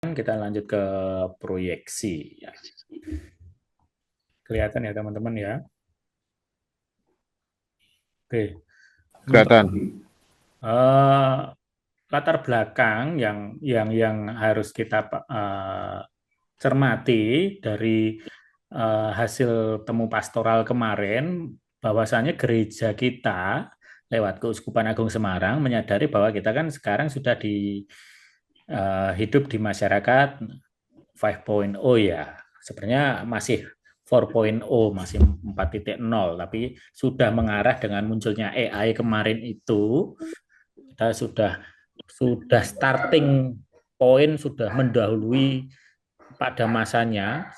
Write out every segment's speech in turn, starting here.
Kita lanjut ke proyeksi. Ya. Kelihatan ya teman-teman ya. Oke, untuk Kelihatan. eh, latar belakang yang harus kita cermati dari hasil temu pastoral kemarin, bahwasanya gereja kita lewat Keuskupan Agung Semarang menyadari bahwa kita kan sekarang sudah hidup di masyarakat 5.0 ya. Sebenarnya masih 4.0, masih 4.0, tapi sudah mengarah dengan munculnya AI kemarin itu, kita sudah starting point, sudah mendahului pada masanya.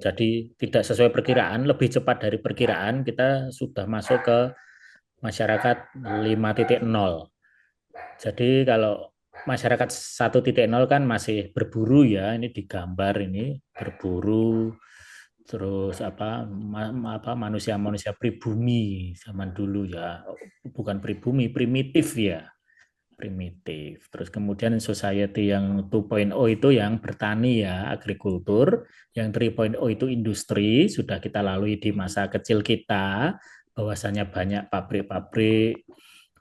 Jadi tidak sesuai perkiraan, lebih cepat dari perkiraan, kita sudah masuk ke masyarakat 5.0. Jadi kalau masyarakat 1.0 kan masih berburu ya, ini digambar ini berburu, terus apa manusia-manusia pribumi zaman dulu ya, bukan pribumi, primitif ya, primitif. Terus kemudian society yang 2.0 itu yang bertani ya, agrikultur, yang 3.0 itu industri, sudah kita lalui di masa kecil kita, bahwasanya banyak pabrik-pabrik,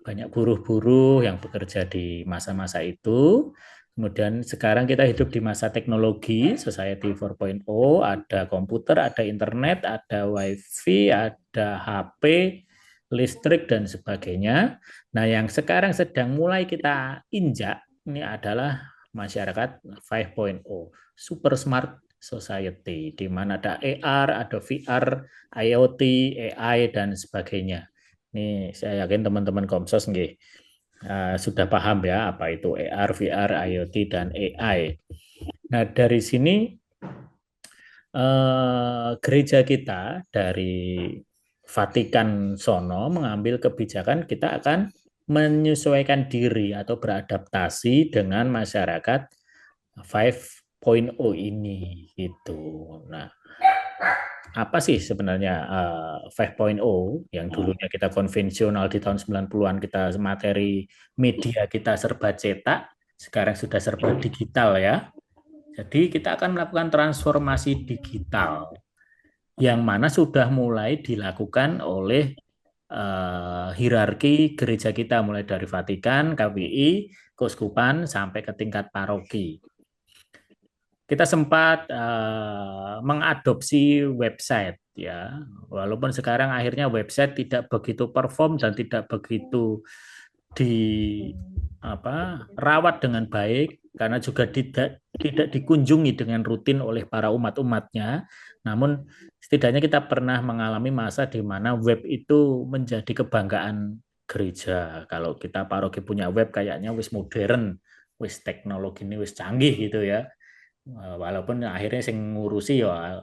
banyak buruh-buruh yang bekerja di masa-masa itu. Kemudian sekarang kita hidup di masa teknologi, Society 4.0, ada komputer, ada internet, ada wifi, ada HP, listrik, dan sebagainya. Nah, yang sekarang sedang mulai kita injak, ini adalah masyarakat 5.0, Super Smart Society, di mana ada AR, ada VR, IoT, AI, dan sebagainya. Ini saya yakin teman-teman Komsos nggih, sudah paham ya apa itu AR, VR, IoT, dan AI. Nah, dari sini gereja kita dari Vatikan Sono mengambil kebijakan kita akan menyesuaikan diri atau beradaptasi dengan masyarakat 5.0 ini gitu. Nah, apa sih sebenarnya 5.0 yang dulunya kita konvensional di tahun 90-an, kita materi media kita serba cetak, sekarang sudah serba digital ya. Jadi kita akan melakukan transformasi digital yang mana sudah mulai dilakukan oleh hierarki gereja kita, mulai dari Vatikan, KWI, Keuskupan sampai ke tingkat paroki. Kita sempat mengadopsi website ya, walaupun sekarang akhirnya website tidak begitu perform dan tidak begitu di rawat dengan baik karena juga tidak dikunjungi dengan rutin oleh para umat-umatnya. Namun setidaknya kita pernah mengalami masa di mana web itu menjadi kebanggaan gereja. Kalau kita paroki punya web, kayaknya wis modern, wis teknologi ini wis canggih gitu ya. Walaupun akhirnya sing ngurusi ya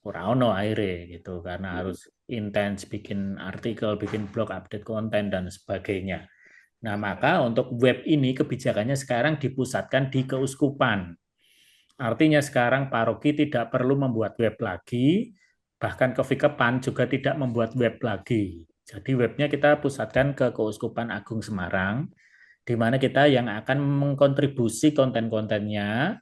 ora ono akhirnya gitu, karena harus intens bikin artikel, bikin blog, update konten dan sebagainya. Nah, maka untuk web ini kebijakannya sekarang dipusatkan di keuskupan. Artinya sekarang paroki tidak perlu membuat web lagi, bahkan kevikepan juga tidak membuat web lagi. Jadi webnya kita pusatkan ke Keuskupan Agung Semarang, di mana kita yang akan mengkontribusi konten-kontennya,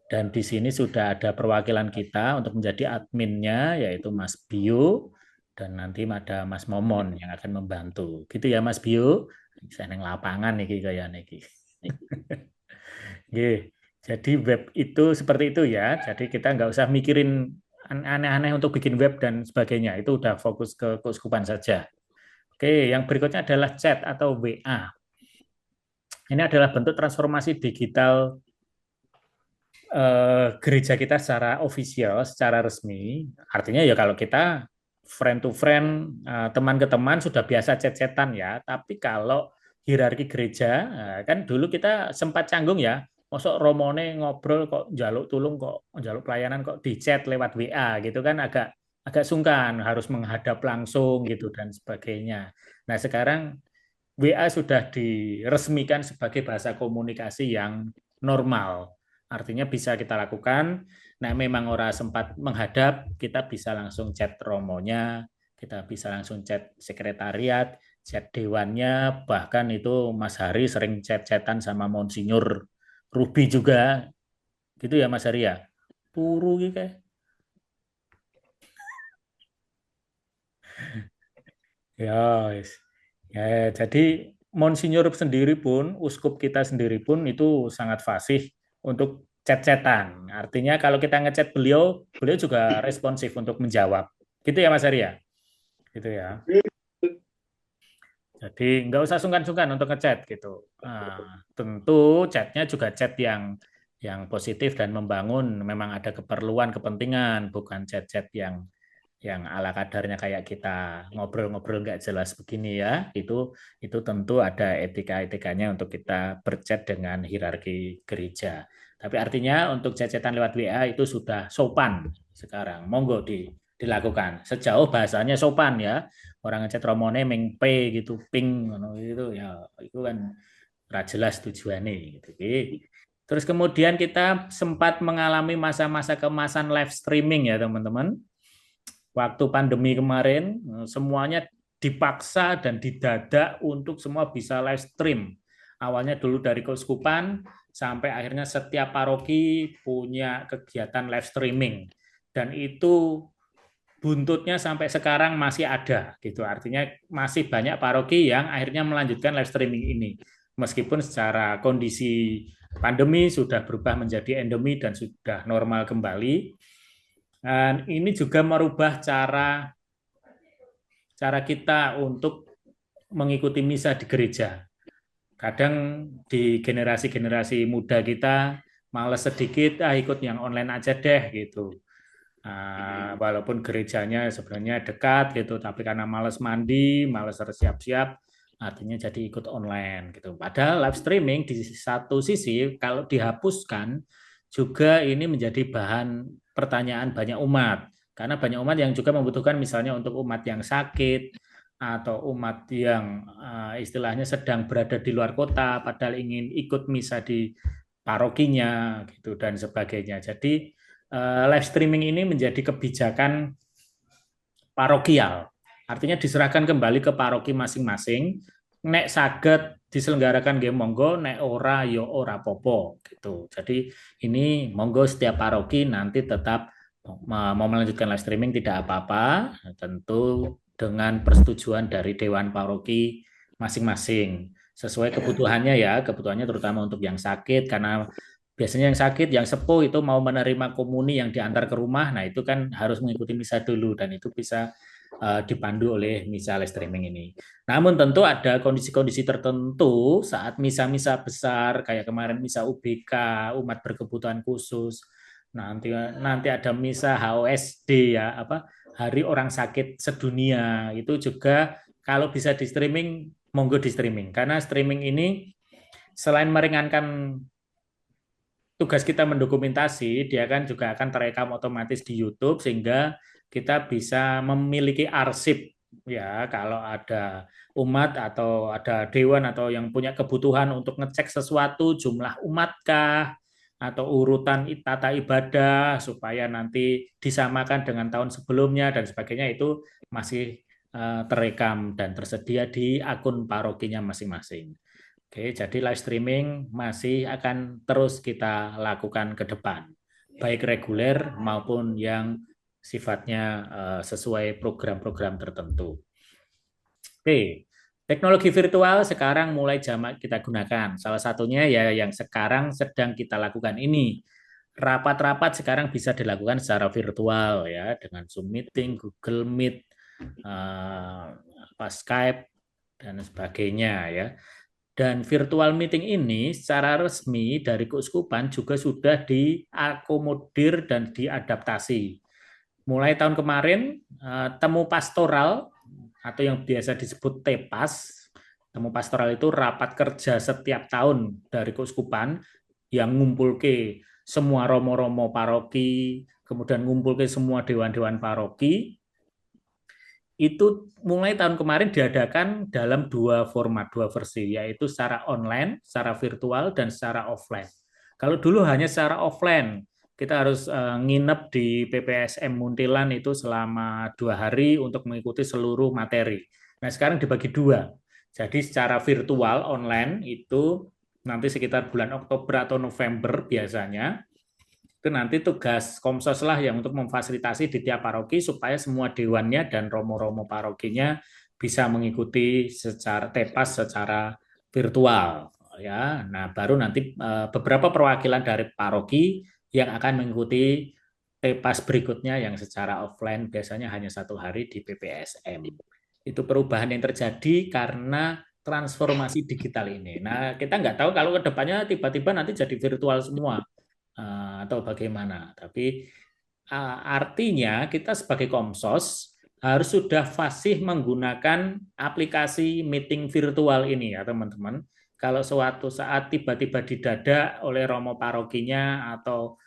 dan di sini sudah ada perwakilan kita untuk menjadi adminnya, yaitu Mas Bio, dan nanti ada Mas Momon yang akan membantu. Gitu ya Mas Bio, saya neng lapangan nih kayak nih. Jadi web itu seperti itu ya. Jadi kita nggak usah mikirin aneh-aneh untuk bikin web dan sebagainya. Itu udah fokus ke keuskupan saja. Oke, yang berikutnya adalah chat atau WA. Ini adalah bentuk transformasi digital gereja kita secara official, secara resmi. Artinya ya kalau kita friend to friend, teman ke teman sudah biasa chat-chatan ya. Tapi kalau hierarki gereja, kan dulu kita sempat canggung ya. Masuk Romone ngobrol kok jaluk tulung, kok jaluk pelayanan kok di chat lewat WA gitu kan, agak agak sungkan, harus menghadap langsung gitu dan sebagainya. Nah, sekarang WA sudah diresmikan sebagai bahasa komunikasi yang normal. Artinya bisa kita lakukan. Nah, memang orang sempat menghadap, kita bisa langsung chat romonya, kita bisa langsung chat sekretariat, chat dewannya, bahkan itu Mas Hari sering chat-chatan sama Monsinyur Ruby juga Gitu ya Mas Arya. Turu iki kayak. Ya, wis. Ya, jadi Monsinyur sendiri pun, uskup kita sendiri pun itu sangat fasih untuk chat-chatan. Artinya kalau kita ngechat beliau, beliau juga responsif untuk menjawab. Gitu ya Mas Arya? Gitu ya. Jadi nggak usah sungkan-sungkan untuk ngechat gitu. Tentu chatnya juga chat yang positif dan membangun. Memang ada keperluan, kepentingan, bukan chat-chat yang ala kadarnya kayak kita ngobrol-ngobrol nggak jelas begini ya. Itu tentu ada etika-etikanya untuk kita berchat dengan hierarki gereja. Tapi artinya untuk chat-chatan lewat WA itu sudah sopan sekarang. Monggo dilakukan. Sejauh bahasanya sopan ya. Orang ngechat romone ming P gitu, ping gitu ya. Itu kan ora jelas tujuannya gitu. Terus kemudian kita sempat mengalami masa-masa kemasan live streaming ya teman-teman. Waktu pandemi kemarin semuanya dipaksa dan didadak untuk semua bisa live stream. Awalnya dulu dari keuskupan sampai akhirnya setiap paroki punya kegiatan live streaming dan itu buntutnya sampai sekarang masih ada gitu. Artinya masih banyak paroki yang akhirnya melanjutkan live streaming ini. Meskipun secara kondisi pandemi sudah berubah menjadi endemi dan sudah normal kembali. Dan ini juga merubah cara cara kita untuk mengikuti misa di gereja. Kadang di generasi-generasi muda kita males sedikit, ikut yang online aja deh gitu. Walaupun gerejanya sebenarnya dekat gitu, tapi karena males mandi, males siap-siap, artinya jadi ikut online gitu. Padahal live streaming di satu sisi kalau dihapuskan juga ini menjadi bahan pertanyaan banyak umat. Karena banyak umat yang juga membutuhkan misalnya untuk umat yang sakit atau umat yang istilahnya sedang berada di luar kota padahal ingin ikut misa di parokinya gitu dan sebagainya. Jadi live streaming ini menjadi kebijakan parokial. Artinya diserahkan kembali ke paroki masing-masing. Nek saged diselenggarakan nggih monggo, nek ora yo ora popo gitu. Jadi ini monggo setiap paroki nanti tetap mau melanjutkan live streaming tidak apa-apa, tentu dengan persetujuan dari dewan paroki masing-masing sesuai kebutuhannya ya, kebutuhannya terutama untuk yang sakit karena biasanya yang sakit, yang sepuh itu mau menerima komuni yang diantar ke rumah, nah itu kan harus mengikuti misa dulu dan itu bisa dipandu oleh misa live streaming ini. Namun tentu ada kondisi-kondisi tertentu saat misa-misa besar kayak kemarin misa UBK, umat berkebutuhan khusus, nanti nanti ada misa HOSD ya, apa Hari Orang Sakit Sedunia itu juga kalau bisa di streaming monggo di streaming karena streaming ini selain meringankan tugas kita mendokumentasi, dia kan juga akan terekam otomatis di YouTube sehingga kita bisa memiliki arsip ya kalau ada umat atau ada dewan atau yang punya kebutuhan untuk ngecek sesuatu jumlah umatkah atau urutan tata ibadah supaya nanti disamakan dengan tahun sebelumnya dan sebagainya itu masih terekam dan tersedia di akun parokinya masing-masing. Oke, jadi live streaming masih akan terus kita lakukan ke depan, baik reguler maupun yang sifatnya sesuai program-program tertentu. Oke, teknologi virtual sekarang mulai jamak kita gunakan. Salah satunya ya yang sekarang sedang kita lakukan ini. Rapat-rapat sekarang bisa dilakukan secara virtual ya dengan Zoom meeting, Google Meet, Skype dan sebagainya ya. Dan virtual meeting ini secara resmi dari keuskupan juga sudah diakomodir dan diadaptasi. Mulai tahun kemarin, temu pastoral atau yang biasa disebut TEPAS, temu pastoral itu rapat kerja setiap tahun dari keuskupan yang ngumpul ke semua romo-romo paroki, kemudian ngumpul ke semua dewan-dewan paroki, itu mulai tahun kemarin diadakan dalam dua format, dua versi, yaitu secara online, secara virtual, dan secara offline. Kalau dulu hanya secara offline, kita harus nginep di PPSM Muntilan itu selama 2 hari untuk mengikuti seluruh materi. Nah sekarang dibagi dua, jadi secara virtual online itu nanti sekitar bulan Oktober atau November biasanya, Itu nanti tugas Komsos lah yang untuk memfasilitasi di tiap paroki supaya semua dewannya dan romo-romo parokinya bisa mengikuti secara tepas secara virtual ya. Nah, baru nanti beberapa perwakilan dari paroki yang akan mengikuti tepas berikutnya yang secara offline biasanya hanya 1 hari di PPSM. Itu perubahan yang terjadi karena transformasi digital ini. Nah, kita nggak tahu kalau ke depannya tiba-tiba nanti jadi virtual semua atau bagaimana. Tapi artinya kita sebagai Komsos harus sudah fasih menggunakan aplikasi meeting virtual ini ya teman-teman. Kalau suatu saat tiba-tiba didadak oleh romo parokinya atau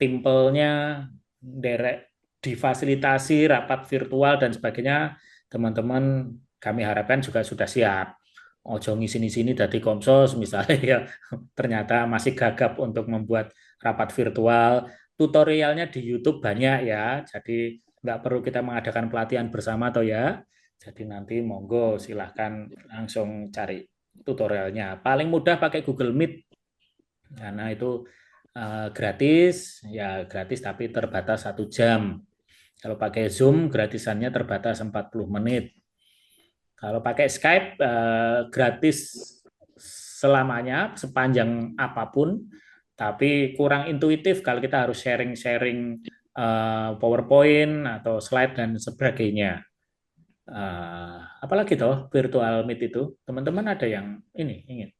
timpelnya derek difasilitasi rapat virtual dan sebagainya, teman-teman kami harapkan juga sudah siap. Ojo sini-sini dari Komsos misalnya ya ternyata masih gagap untuk membuat rapat virtual. Tutorialnya di YouTube banyak ya, jadi nggak perlu kita mengadakan pelatihan bersama atau ya. Jadi nanti monggo silahkan langsung cari tutorialnya. Paling mudah pakai Google Meet karena itu gratis, ya gratis tapi terbatas 1 jam. Kalau pakai Zoom gratisannya terbatas 40 menit. Kalau pakai Skype gratis selamanya sepanjang apapun, tapi kurang intuitif kalau kita harus sharing-sharing PowerPoint atau slide dan sebagainya. Apalagi toh virtual meet itu, teman-teman ada yang ini ingin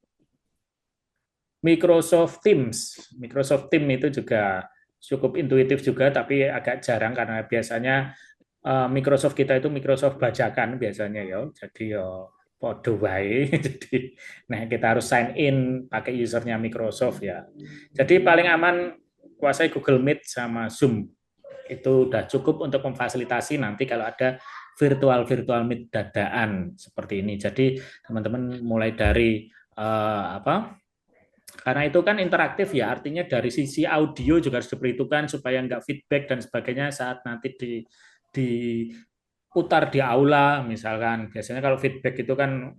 Microsoft Teams. Microsoft Teams itu juga cukup intuitif juga, tapi agak jarang karena biasanya Microsoft kita itu Microsoft bajakan biasanya ya. Jadi ya podo wae. Jadi nah kita harus sign in pakai usernya Microsoft ya. Jadi paling aman kuasai Google Meet sama Zoom. Itu udah cukup untuk memfasilitasi nanti kalau ada virtual meet dadaan seperti ini. Jadi teman-teman mulai dari apa? Karena itu kan interaktif ya, artinya dari sisi audio juga harus diperhitungkan supaya nggak feedback dan sebagainya saat nanti diputar di aula, misalkan. Biasanya kalau feedback itu kan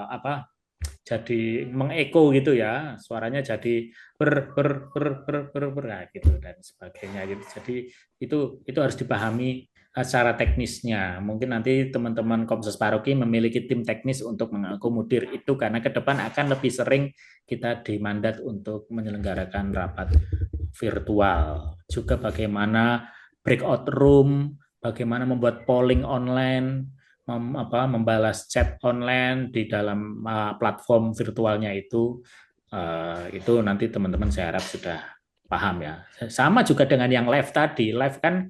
apa? Jadi mengeko gitu ya, suaranya jadi nah, gitu dan sebagainya gitu. Jadi itu harus dipahami secara teknisnya. Mungkin nanti teman-teman Komsos Paroki memiliki tim teknis untuk mengakomodir itu karena ke depan akan lebih sering kita dimandat untuk menyelenggarakan rapat virtual. Juga bagaimana breakout room, bagaimana membuat polling online, membalas chat online di dalam platform virtualnya itu nanti teman-teman saya harap sudah paham ya. Sama juga dengan yang live tadi. Live kan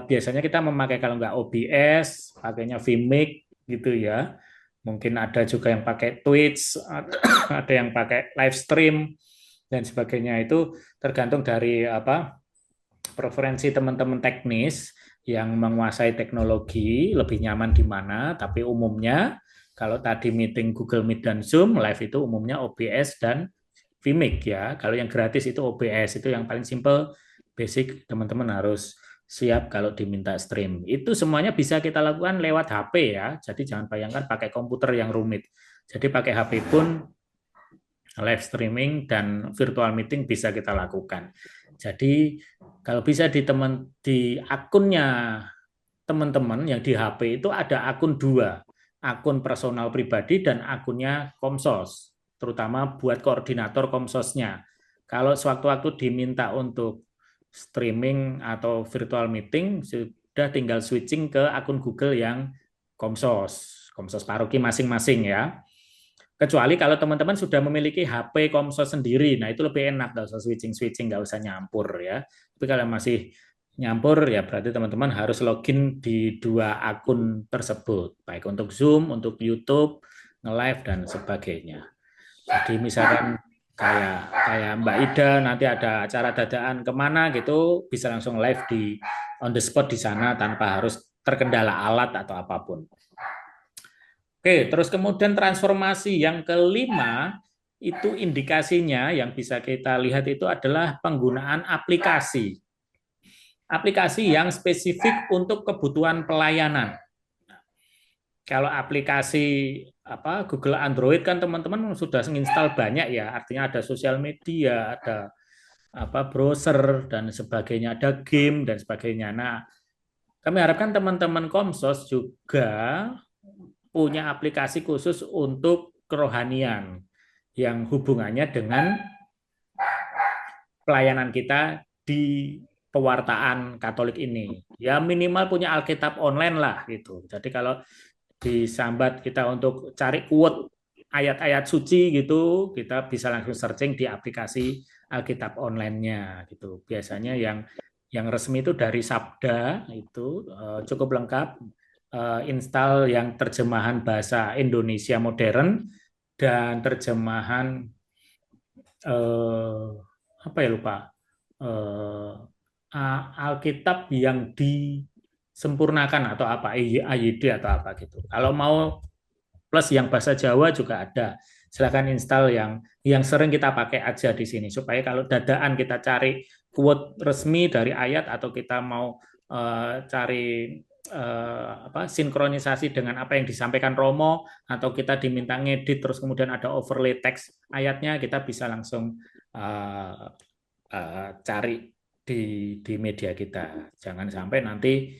biasanya kita memakai kalau nggak OBS, pakainya Vimic gitu ya. Mungkin ada juga yang pakai Twitch, ada yang pakai live stream dan sebagainya. Itu tergantung dari apa preferensi teman-teman teknis yang menguasai teknologi lebih nyaman di mana, tapi umumnya kalau tadi meeting Google Meet dan Zoom live itu umumnya OBS dan Vimic ya. Kalau yang gratis itu OBS, itu yang paling simple, basic, teman-teman harus siap kalau diminta stream. Itu semuanya bisa kita lakukan lewat HP ya. Jadi jangan bayangkan pakai komputer yang rumit. Jadi pakai HP pun live streaming dan virtual meeting bisa kita lakukan. Jadi kalau bisa di akunnya teman-teman yang di HP itu ada akun dua, akun personal pribadi dan akunnya Komsos, terutama buat koordinator Komsosnya. Kalau sewaktu-waktu diminta untuk streaming atau virtual meeting, sudah tinggal switching ke akun Google yang Komsos Paroki masing-masing ya. Kecuali kalau teman-teman sudah memiliki HP Komsos sendiri, nah itu lebih enak, nggak usah switching-switching, nggak usah nyampur ya. Tapi kalau masih nyampur ya berarti teman-teman harus login di dua akun tersebut, baik untuk Zoom, untuk YouTube, nge-live dan sebagainya. Jadi misalkan kayak Mbak Ida nanti ada acara dadaan kemana gitu, bisa langsung live di on the spot di sana tanpa harus terkendala alat atau apapun. Oke, terus kemudian transformasi yang kelima itu indikasinya yang bisa kita lihat itu adalah penggunaan aplikasi. Aplikasi yang spesifik untuk kebutuhan pelayanan. Kalau aplikasi Google Android kan teman-teman sudah menginstal banyak ya, artinya ada sosial media, ada browser dan sebagainya, ada game dan sebagainya. Nah, kami harapkan teman-teman Komsos juga punya aplikasi khusus untuk kerohanian yang hubungannya dengan pelayanan kita di pewartaan Katolik ini. Ya minimal punya Alkitab online lah gitu. Jadi kalau disambat kita untuk cari quote ayat-ayat suci gitu, kita bisa langsung searching di aplikasi Alkitab online-nya gitu. Biasanya yang resmi itu dari Sabda itu cukup lengkap. Install yang terjemahan bahasa Indonesia modern dan terjemahan eh, apa ya lupa eh, Alkitab yang disempurnakan atau apa AYD atau apa gitu. Kalau mau plus yang bahasa Jawa juga ada. Silakan install yang sering kita pakai aja di sini supaya kalau dadaan kita cari quote resmi dari ayat atau kita mau cari sinkronisasi dengan apa yang disampaikan Romo atau kita diminta ngedit terus kemudian ada overlay teks ayatnya kita bisa langsung uh, cari di media kita. Jangan sampai nanti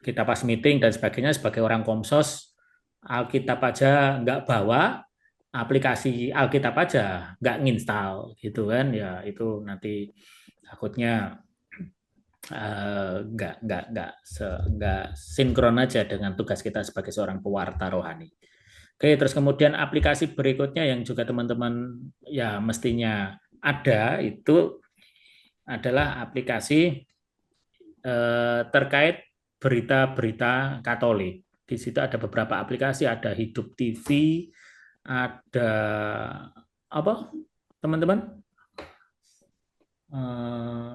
kita pas meeting dan sebagainya sebagai orang Komsos Alkitab aja nggak bawa, aplikasi Alkitab aja nggak nginstal gitu kan ya itu nanti takutnya nggak sinkron aja dengan tugas kita sebagai seorang pewarta rohani. Oke, terus kemudian aplikasi berikutnya yang juga teman-teman ya mestinya ada itu adalah aplikasi terkait berita-berita Katolik. Di situ ada beberapa aplikasi, ada Hidup TV, ada apa teman-teman?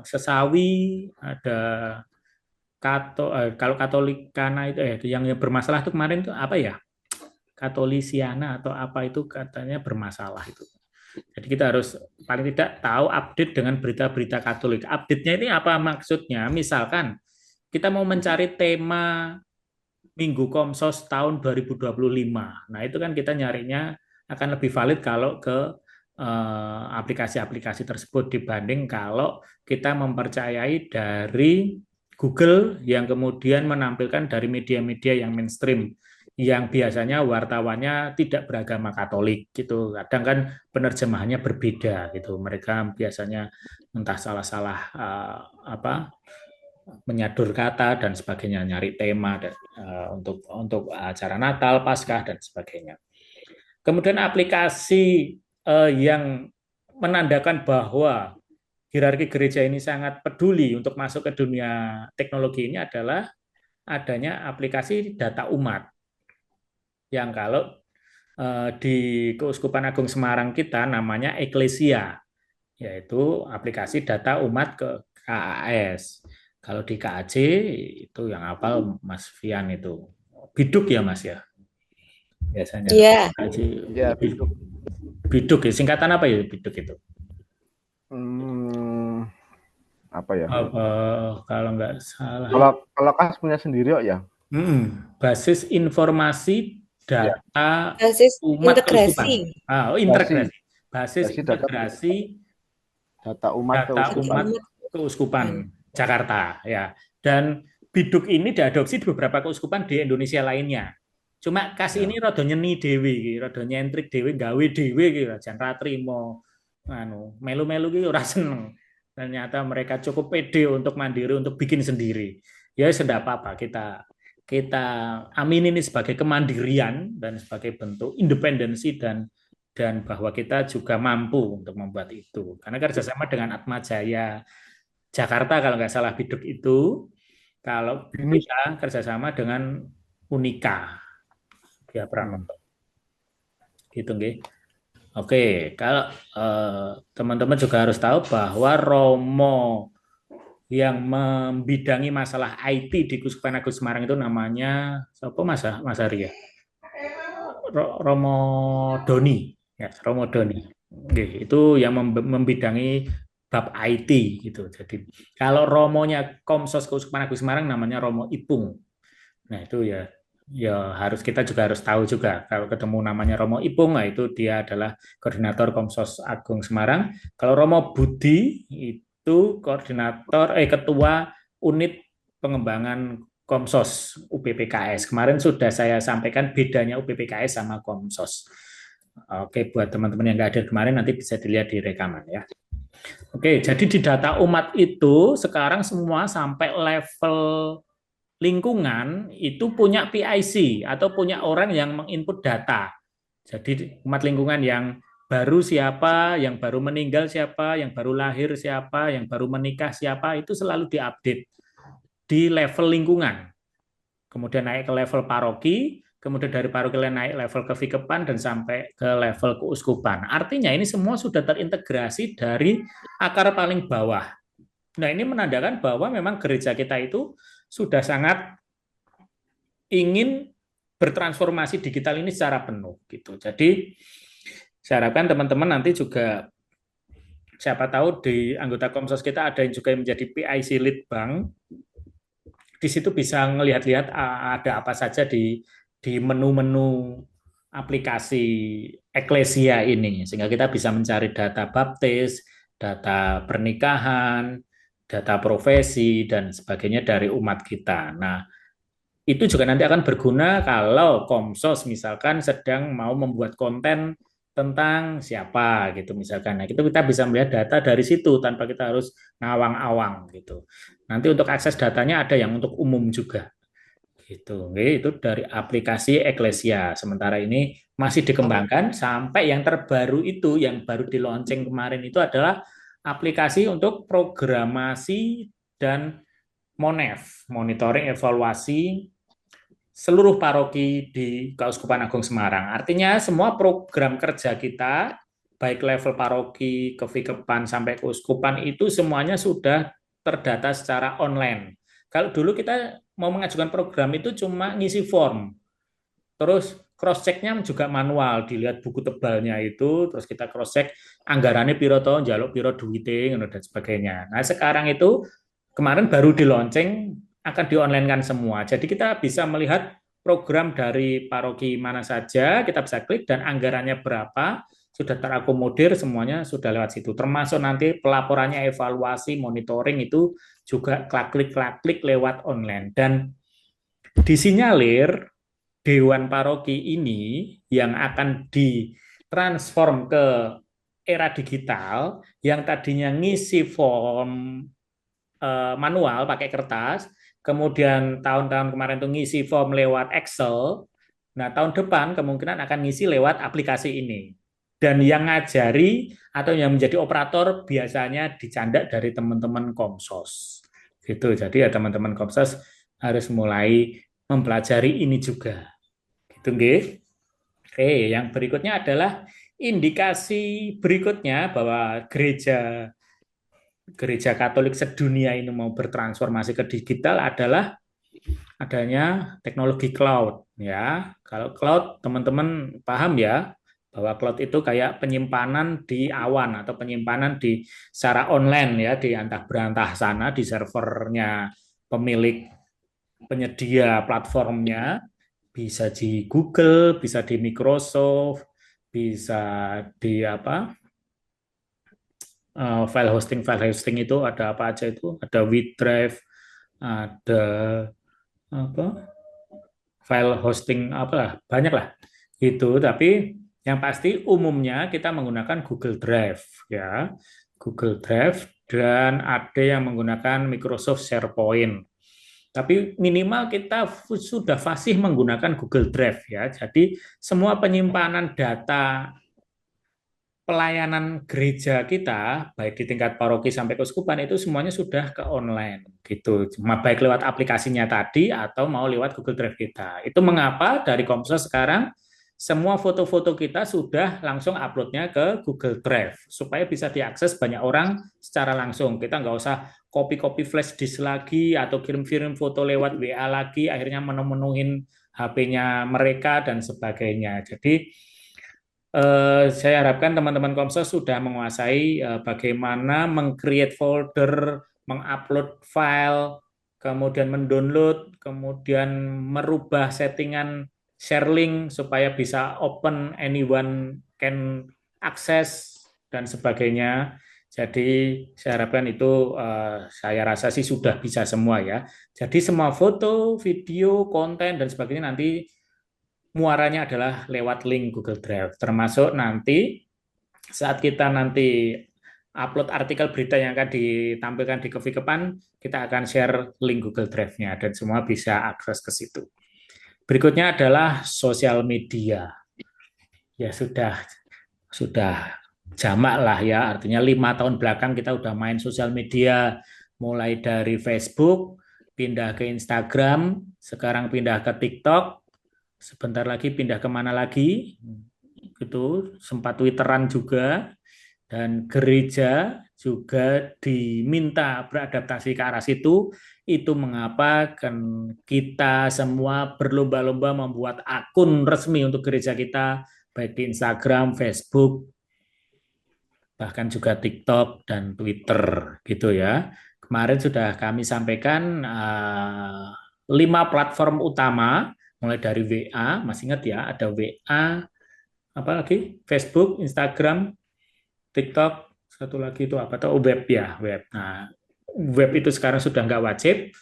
Sesawi, ada kalau Katolikana itu yang bermasalah itu kemarin itu apa ya? Katolisiana atau apa itu katanya bermasalah itu. Jadi kita harus paling tidak tahu update dengan berita-berita Katolik. Update-nya ini apa maksudnya? Misalkan kita mau mencari tema Minggu Komsos tahun 2025. Nah, itu kan kita nyarinya akan lebih valid kalau ke aplikasi-aplikasi tersebut dibanding kalau kita mempercayai dari Google yang kemudian menampilkan dari media-media yang mainstream yang biasanya wartawannya tidak beragama Katolik gitu. Kadang kan penerjemahannya berbeda gitu. Mereka biasanya entah salah-salah menyadur kata dan sebagainya, nyari tema untuk acara Natal, Paskah dan sebagainya. Kemudian aplikasi yang menandakan bahwa hierarki gereja ini sangat peduli untuk masuk ke dunia teknologi ini adalah adanya aplikasi data umat yang kalau di Keuskupan Agung Semarang kita namanya Eklesia, yaitu aplikasi data umat ke KAS. Kalau di KAC itu yang hafal Mas Fian itu biduk ya Mas ya biasanya. Iya. KAC Ya, biduk. biduk ya singkatan apa ya biduk itu? Apa ya? Kalau nggak salah. Kalau KAS punya sendiri kok ya. Basis informasi Ya. data Basis umat keuskupan. integrasi. Integrasi. Basis Basis data integrasi data umat keuskupan Jakarta ya. Dan biduk ini diadopsi di beberapa keuskupan di Indonesia lainnya. Cuma kasih ini rada nyeni dewi, rada nyentrik dewi, gawe dewi gitu, jan ra trimo melu-melu ki ora seneng. Ternyata mereka cukup pede untuk mandiri untuk bikin sendiri. Ya sudah apa-apa kita amin ini sebagai kemandirian dan sebagai bentuk independensi dan bahwa kita juga mampu untuk membuat itu. Karena kerjasama dengan Atma Jaya Jakarta kalau nggak salah biduk itu, kalau kita kerjasama dengan Unika ya Pranoto. Gitu nggih. Oke, kalau teman-teman juga harus tahu bahwa Romo yang membidangi masalah IT di Keuskupan Agung Semarang itu namanya siapa Mas Arya? Romo Doni, ya Romo Doni. Oke, itu yang membidangi bab IT gitu. Jadi kalau Romonya Komsos Keuskupan Agung Semarang namanya Romo Ipung. Nah itu ya Ya, kita juga harus tahu juga kalau ketemu namanya Romo Ipung, nah itu dia adalah koordinator Komsos Agung Semarang. Kalau Romo Budi itu ketua unit pengembangan Komsos UPPKS. Kemarin sudah saya sampaikan bedanya UPPKS sama Komsos. Oke, buat teman-teman yang nggak hadir kemarin nanti bisa dilihat di rekaman ya. Oke, jadi di data umat itu sekarang semua sampai level lingkungan itu punya PIC atau punya orang yang menginput data. Jadi umat lingkungan yang baru siapa, yang baru meninggal siapa, yang baru lahir siapa, yang baru menikah siapa, itu selalu diupdate di level lingkungan. Kemudian naik ke level paroki, kemudian dari paroki naik level ke Vikepan dan sampai ke level keuskupan. Artinya ini semua sudah terintegrasi dari akar paling bawah. Nah, ini menandakan bahwa memang gereja kita itu sudah sangat ingin bertransformasi digital ini secara penuh gitu. Jadi saya harapkan teman-teman nanti juga siapa tahu di anggota Komsos kita ada yang juga menjadi PIC lead bank. Di situ bisa ngelihat-lihat ada apa saja di menu-menu aplikasi Eklesia ini sehingga kita bisa mencari data baptis, data pernikahan, data profesi dan sebagainya dari umat kita. Nah, itu juga nanti akan berguna kalau Komsos misalkan sedang mau membuat konten tentang siapa gitu misalkan. Nah, itu kita bisa melihat data dari situ tanpa kita harus ngawang-awang gitu. Nanti untuk akses datanya ada yang untuk umum juga gitu. Oke, itu dari aplikasi Eklesia. Sementara ini masih dikembangkan sampai yang terbaru itu yang baru di launching kemarin itu adalah aplikasi untuk programasi dan MONEV, monitoring evaluasi seluruh paroki di Keuskupan Agung Semarang. Artinya semua program kerja kita, baik level paroki, kevikepan, sampai keuskupan itu semuanya sudah terdata secara online. Kalau dulu kita mau mengajukan program itu cuma ngisi form, terus cross checknya juga manual, dilihat buku tebalnya itu, terus kita cross check anggarannya piro to, jaluk piro duite, dan sebagainya. Nah sekarang itu kemarin baru di launching akan di online kan semua. Jadi kita bisa melihat program dari paroki mana saja, kita bisa klik dan anggarannya berapa, sudah terakomodir semuanya sudah lewat situ. Termasuk nanti pelaporannya, evaluasi, monitoring itu juga klik-klik lewat online. Dan disinyalir Dewan Paroki ini yang akan ditransform ke era digital yang tadinya ngisi form manual pakai kertas, kemudian tahun-tahun kemarin tuh ngisi form lewat Excel. Nah, tahun depan kemungkinan akan ngisi lewat aplikasi ini. Dan yang ngajari atau yang menjadi operator biasanya dicandak dari teman-teman Komsos. Gitu. Jadi ya teman-teman Komsos harus mulai mempelajari ini juga. Gitu, nggih. Oke, yang berikutnya adalah indikasi berikutnya bahwa gereja gereja Katolik sedunia ini mau bertransformasi ke digital adalah adanya teknologi cloud ya. Kalau cloud teman-teman paham ya bahwa cloud itu kayak penyimpanan di awan atau penyimpanan di secara online ya di antah berantah sana di servernya pemilik penyedia platformnya, bisa di Google, bisa di Microsoft, bisa di apa file hosting itu ada apa aja itu ada WeDrive, ada apa file hosting apa banyak lah itu. Tapi yang pasti umumnya kita menggunakan Google Drive ya, Google Drive, dan ada yang menggunakan Microsoft SharePoint. Tapi minimal kita sudah fasih menggunakan Google Drive ya. Jadi semua penyimpanan data pelayanan gereja kita, baik di tingkat paroki sampai keuskupan itu semuanya sudah ke online gitu. Cuma baik lewat aplikasinya tadi atau mau lewat Google Drive kita. Itu mengapa dari Komsos sekarang semua foto-foto kita sudah langsung uploadnya ke Google Drive supaya bisa diakses banyak orang secara langsung. Kita nggak usah copy-copy flash disk lagi atau kirim-kirim foto lewat WA lagi, akhirnya memenuhin HP-nya mereka dan sebagainya. Jadi saya harapkan teman-teman Komsos sudah menguasai bagaimana meng-create folder, mengupload file, kemudian mendownload, kemudian merubah settingan share link supaya bisa open, anyone can access, dan sebagainya. Jadi saya harapkan itu saya rasa sih sudah bisa semua ya. Jadi semua foto, video, konten, dan sebagainya nanti muaranya adalah lewat link Google Drive. Termasuk nanti saat kita nanti upload artikel berita yang akan ditampilkan di Coffee Kepan, kita akan share link Google Drive-nya dan semua bisa akses ke situ. Berikutnya adalah sosial media. Ya sudah jamak lah ya, artinya 5 tahun belakang kita udah main sosial media, mulai dari Facebook, pindah ke Instagram, sekarang pindah ke TikTok, sebentar lagi pindah kemana lagi, gitu, sempat Twitteran juga, dan gereja juga diminta beradaptasi ke arah situ. Itu mengapa kan kita semua berlomba-lomba membuat akun resmi untuk gereja kita, baik di Instagram, Facebook, bahkan juga TikTok dan Twitter gitu ya. Kemarin sudah kami sampaikan 5 platform utama, mulai dari WA, masih ingat ya, ada WA, apa lagi? Facebook, Instagram, TikTok, satu lagi itu apa tuh? Web ya, web. Nah, web itu sekarang sudah nggak wajib.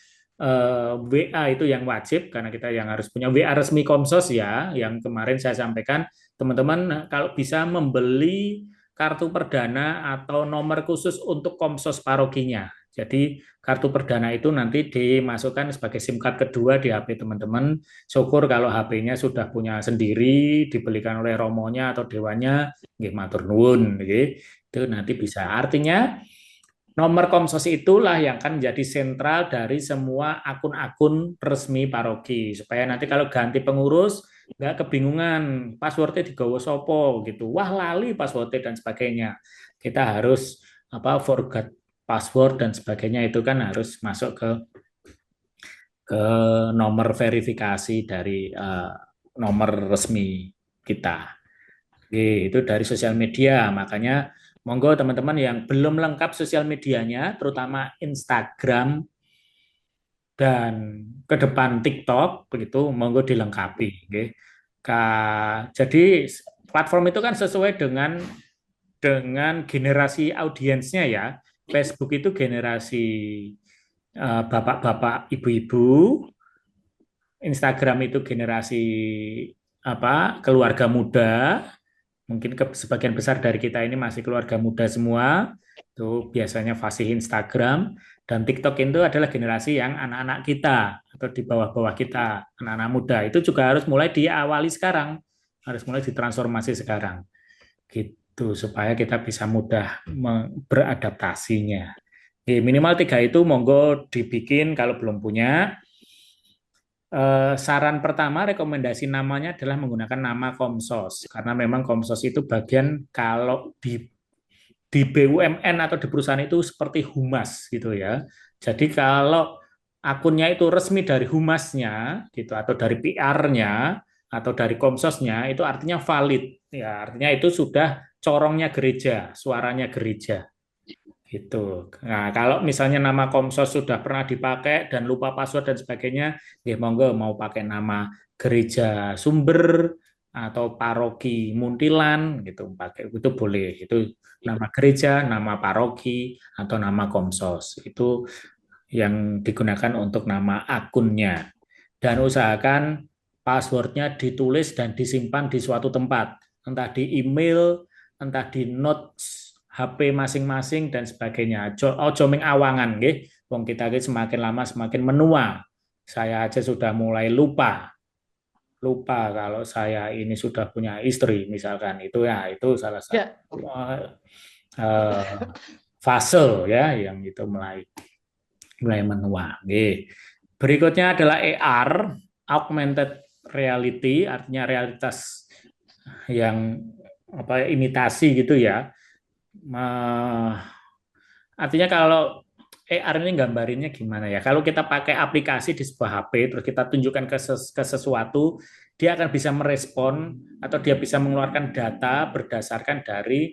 WA itu yang wajib karena kita yang harus punya WA resmi Komsos ya. Yang kemarin saya sampaikan, teman-teman kalau bisa membeli kartu perdana atau nomor khusus untuk Komsos parokinya. Jadi kartu perdana itu nanti dimasukkan sebagai SIM card kedua di HP teman-teman. Syukur kalau HP-nya sudah punya sendiri, dibelikan oleh romonya atau dewanya, nggih matur nuwun, nggih. Itu nanti bisa. Artinya nomor Komsos itulah yang akan menjadi sentral dari semua akun-akun resmi paroki. Supaya nanti kalau ganti pengurus, nggak kebingungan, passwordnya digawa sopo gitu. Wah lali passwordnya dan sebagainya. Kita harus forgot password dan sebagainya itu kan harus masuk ke nomor verifikasi dari nomor resmi kita. Oke, itu dari sosial media. Makanya monggo teman-teman yang belum lengkap sosial medianya, terutama Instagram dan ke depan TikTok, begitu monggo dilengkapi. Oke. Jadi platform itu kan sesuai dengan generasi audiensnya ya. Facebook itu generasi bapak-bapak, ibu-ibu. Instagram itu generasi keluarga muda. Mungkin sebagian besar dari kita ini masih keluarga muda semua, itu biasanya fasih Instagram, dan TikTok itu adalah generasi yang anak-anak kita, atau di bawah-bawah kita, anak-anak muda, itu juga harus mulai diawali sekarang, harus mulai ditransformasi sekarang, gitu, supaya kita bisa mudah beradaptasinya. Minimal 3 itu monggo dibikin kalau belum punya. Saran pertama, rekomendasi namanya adalah menggunakan nama Komsos, karena memang Komsos itu bagian kalau di BUMN atau di perusahaan itu seperti humas gitu ya. Jadi kalau akunnya itu resmi dari humasnya gitu atau dari PR-nya atau dari Komsosnya itu artinya valid ya, artinya itu sudah corongnya gereja, suaranya gereja. Gitu. Nah, kalau misalnya nama Komsos sudah pernah dipakai dan lupa password dan sebagainya, ya monggo mau pakai nama gereja Sumber atau paroki Muntilan gitu, pakai itu boleh. Itu nama gereja, nama paroki atau nama Komsos. Itu yang digunakan untuk nama akunnya. Dan usahakan passwordnya ditulis dan disimpan di suatu tempat, entah di email, entah di notes HP masing-masing dan sebagainya. Ojo ming awangan nggih. Wong kita semakin lama semakin menua. Saya aja sudah mulai lupa kalau saya ini sudah punya istri misalkan. Itu salah satu fase ya yang itu mulai menua. Berikutnya adalah AR, augmented reality, artinya realitas yang imitasi gitu ya. Artinya kalau AR ini gambarinnya gimana ya? Kalau kita pakai aplikasi di sebuah HP, terus kita tunjukkan ke sesuatu, dia akan bisa merespon atau dia bisa mengeluarkan data berdasarkan dari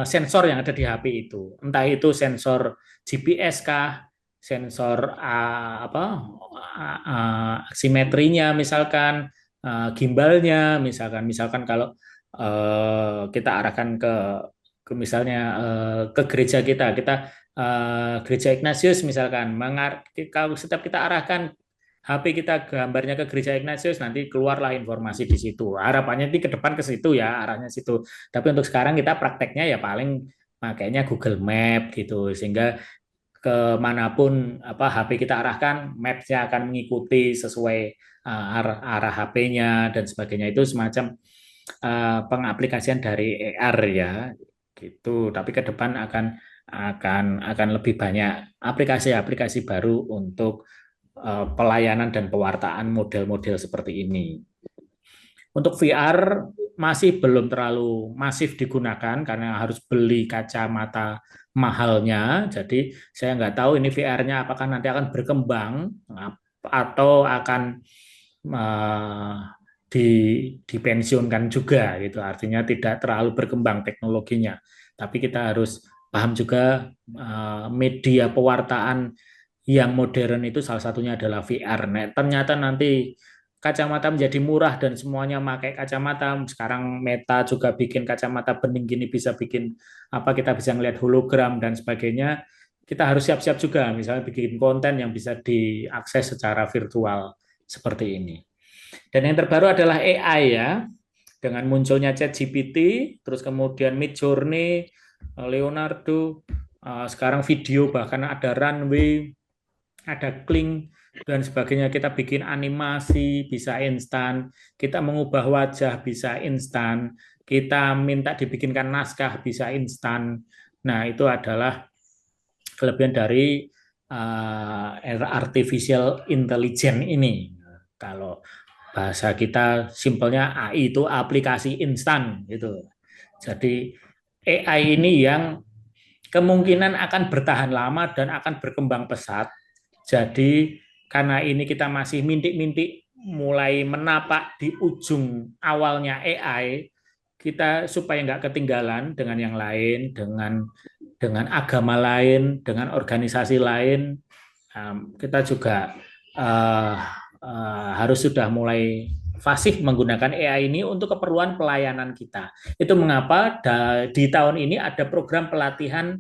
sensor yang ada di HP itu. Entah itu sensor GPS kah, sensor simetrinya misalkan, gimbalnya misalkan kalau kita arahkan ke misalnya ke gereja kita gereja Ignatius misalkan, kalau setiap kita arahkan HP kita gambarnya ke gereja Ignatius, nanti keluarlah informasi di situ. Harapannya nanti ke depan ke situ ya, arahnya situ. Tapi untuk sekarang kita prakteknya ya paling makanya Google Map gitu, sehingga kemanapun HP kita arahkan, Maps-nya akan mengikuti sesuai arah HP-nya dan sebagainya. Itu semacam pengaplikasian dari AR ya, gitu. Tapi ke depan akan lebih banyak aplikasi-aplikasi baru untuk pelayanan dan pewartaan model-model seperti ini. Untuk VR masih belum terlalu masif digunakan karena harus beli kacamata mahalnya. Jadi saya nggak tahu ini VR-nya apakah nanti akan berkembang atau akan uh, dipensiunkan juga gitu. Artinya tidak terlalu berkembang teknologinya. Tapi kita harus paham juga media pewartaan yang modern itu salah satunya adalah VR. Nah, ternyata nanti kacamata menjadi murah dan semuanya pakai kacamata. Sekarang Meta juga bikin kacamata bening gini, bisa bikin kita bisa ngelihat hologram dan sebagainya. Kita harus siap-siap juga, misalnya bikin konten yang bisa diakses secara virtual seperti ini. Dan yang terbaru adalah AI ya, dengan munculnya ChatGPT, terus kemudian Midjourney, Leonardo, sekarang video bahkan ada Runway, ada Kling dan sebagainya. Kita bikin animasi bisa instan, kita mengubah wajah bisa instan, kita minta dibikinkan naskah bisa instan. Nah, itu adalah kelebihan dari artificial intelligence ini. Kalau bahasa kita simpelnya AI itu aplikasi instan gitu. Jadi AI ini yang kemungkinan akan bertahan lama dan akan berkembang pesat. Jadi karena ini kita masih mintik-mintik mulai menapak di ujung awalnya AI, kita supaya nggak ketinggalan dengan yang lain, dengan agama lain, dengan organisasi lain, kita juga harus sudah mulai fasih menggunakan AI ini untuk keperluan pelayanan kita. Itu mengapa di tahun ini ada program pelatihan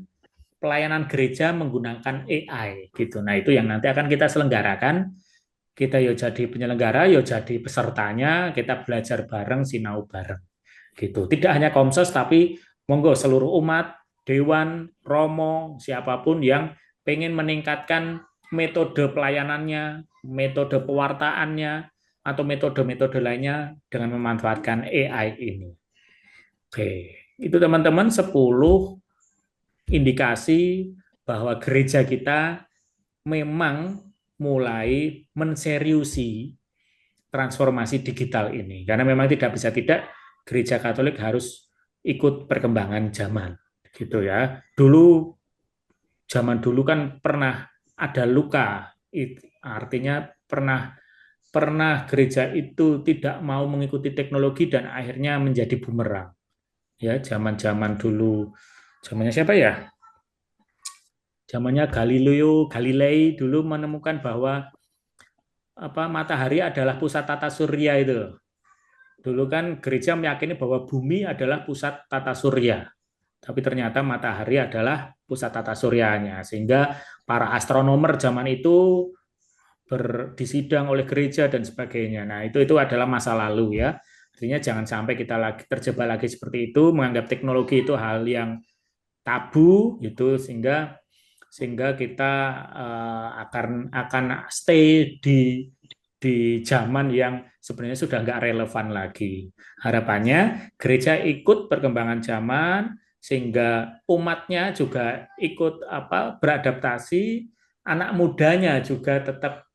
pelayanan gereja menggunakan AI gitu. Nah, itu yang nanti akan kita selenggarakan. Kita yo jadi penyelenggara, yo jadi pesertanya, kita belajar bareng, sinau bareng gitu. Tidak hanya Komsos tapi monggo seluruh umat, dewan, romo, siapapun yang pengen meningkatkan metode pelayanannya, metode pewartaannya, atau metode-metode lainnya dengan memanfaatkan AI ini. Oke, itu teman-teman 10 indikasi bahwa gereja kita memang mulai menseriusi transformasi digital ini. Karena memang tidak bisa tidak, gereja Katolik harus ikut perkembangan zaman. Gitu ya. Zaman dulu kan pernah ada luka, artinya pernah gereja itu tidak mau mengikuti teknologi dan akhirnya menjadi bumerang. Ya, zaman-zaman dulu, zamannya siapa ya? Zamannya Galilei dulu menemukan bahwa matahari adalah pusat tata surya itu. Dulu kan gereja meyakini bahwa bumi adalah pusat tata surya. Tapi ternyata matahari adalah pusat tata suryanya. Sehingga para astronomer zaman itu disidang oleh gereja dan sebagainya. Nah, itu adalah masa lalu ya. Artinya jangan sampai kita lagi terjebak lagi seperti itu, menganggap teknologi itu hal yang tabu gitu, sehingga kita akan stay di zaman yang sebenarnya sudah nggak relevan lagi. Harapannya gereja ikut perkembangan zaman sehingga umatnya juga ikut beradaptasi, anak mudanya juga tetap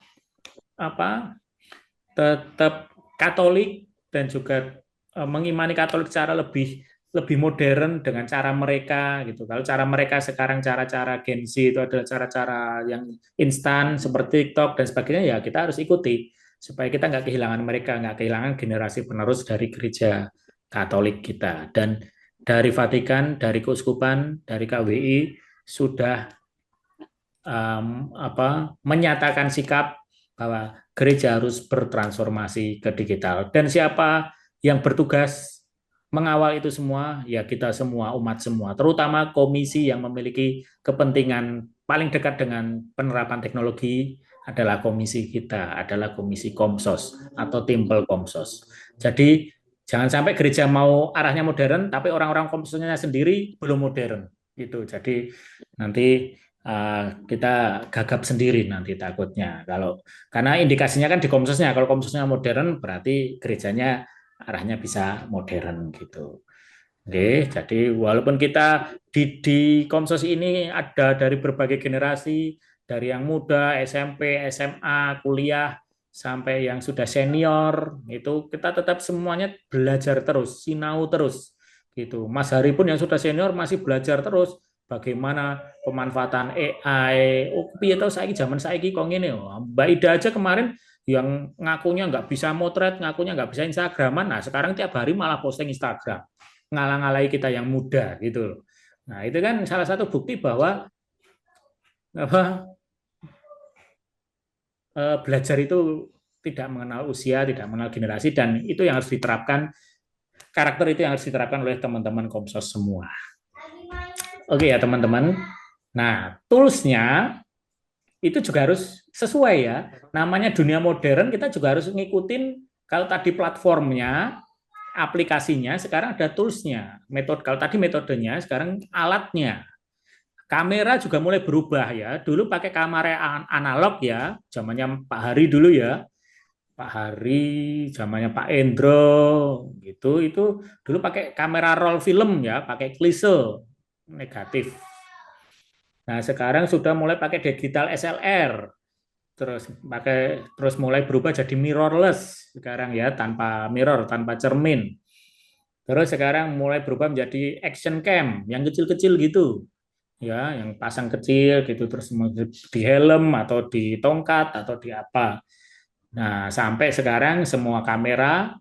tetap Katolik dan juga mengimani Katolik secara lebih modern dengan cara mereka gitu. Kalau cara mereka sekarang cara-cara Gen Z itu adalah cara-cara yang instan seperti TikTok dan sebagainya, ya kita harus ikuti supaya kita nggak kehilangan mereka, nggak kehilangan generasi penerus dari gereja Katolik kita. Dan dari Vatikan, dari Keuskupan, dari KWI sudah menyatakan sikap bahwa gereja harus bertransformasi ke digital. Dan siapa yang bertugas mengawal itu semua? Ya kita semua, umat semua, terutama komisi yang memiliki kepentingan paling dekat dengan penerapan teknologi adalah komisi kita, adalah komisi Komsos atau Timpel Komsos. Jadi jangan sampai gereja mau arahnya modern, tapi orang-orang Komsosnya sendiri belum modern gitu. Jadi nanti kita gagap sendiri nanti takutnya. Kalau karena indikasinya kan di Komsosnya, kalau Komsosnya modern berarti gerejanya arahnya bisa modern gitu. Oke, jadi walaupun kita di Komsos ini ada dari berbagai generasi, dari yang muda, SMP, SMA, kuliah, sampai yang sudah senior, itu kita tetap semuanya belajar terus, sinau terus, gitu. Mas Hari pun yang sudah senior masih belajar terus bagaimana pemanfaatan AI. Oh, piye tahu saiki zaman saiki kok ngene. Mbak Ida aja kemarin yang ngakunya nggak bisa motret, ngakunya nggak bisa Instagraman, nah sekarang tiap hari malah posting Instagram ngalang-alai kita yang muda gitu. Nah, itu kan salah satu bukti bahwa apa belajar itu tidak mengenal usia, tidak mengenal generasi dan itu yang harus diterapkan karakter itu yang harus diterapkan oleh teman-teman Komsos semua. Oke ya teman-teman. Nah, toolsnya itu juga harus sesuai ya. Namanya dunia modern kita juga harus ngikutin kalau tadi platformnya, aplikasinya, sekarang ada toolsnya. Metode kalau tadi metodenya, sekarang alatnya. Kamera juga mulai berubah ya. Dulu pakai kamera analog ya, zamannya Pak Hari dulu ya. Pak Hari, zamannya Pak Endro gitu. Itu dulu pakai kamera roll film ya, pakai klise negatif. Nah, sekarang sudah mulai pakai digital SLR. Terus mulai berubah jadi mirrorless sekarang ya, tanpa mirror, tanpa cermin. Terus sekarang mulai berubah menjadi action cam yang kecil-kecil gitu ya, yang pasang kecil gitu terus di helm atau di tongkat atau di apa. Nah, sampai sekarang semua kamera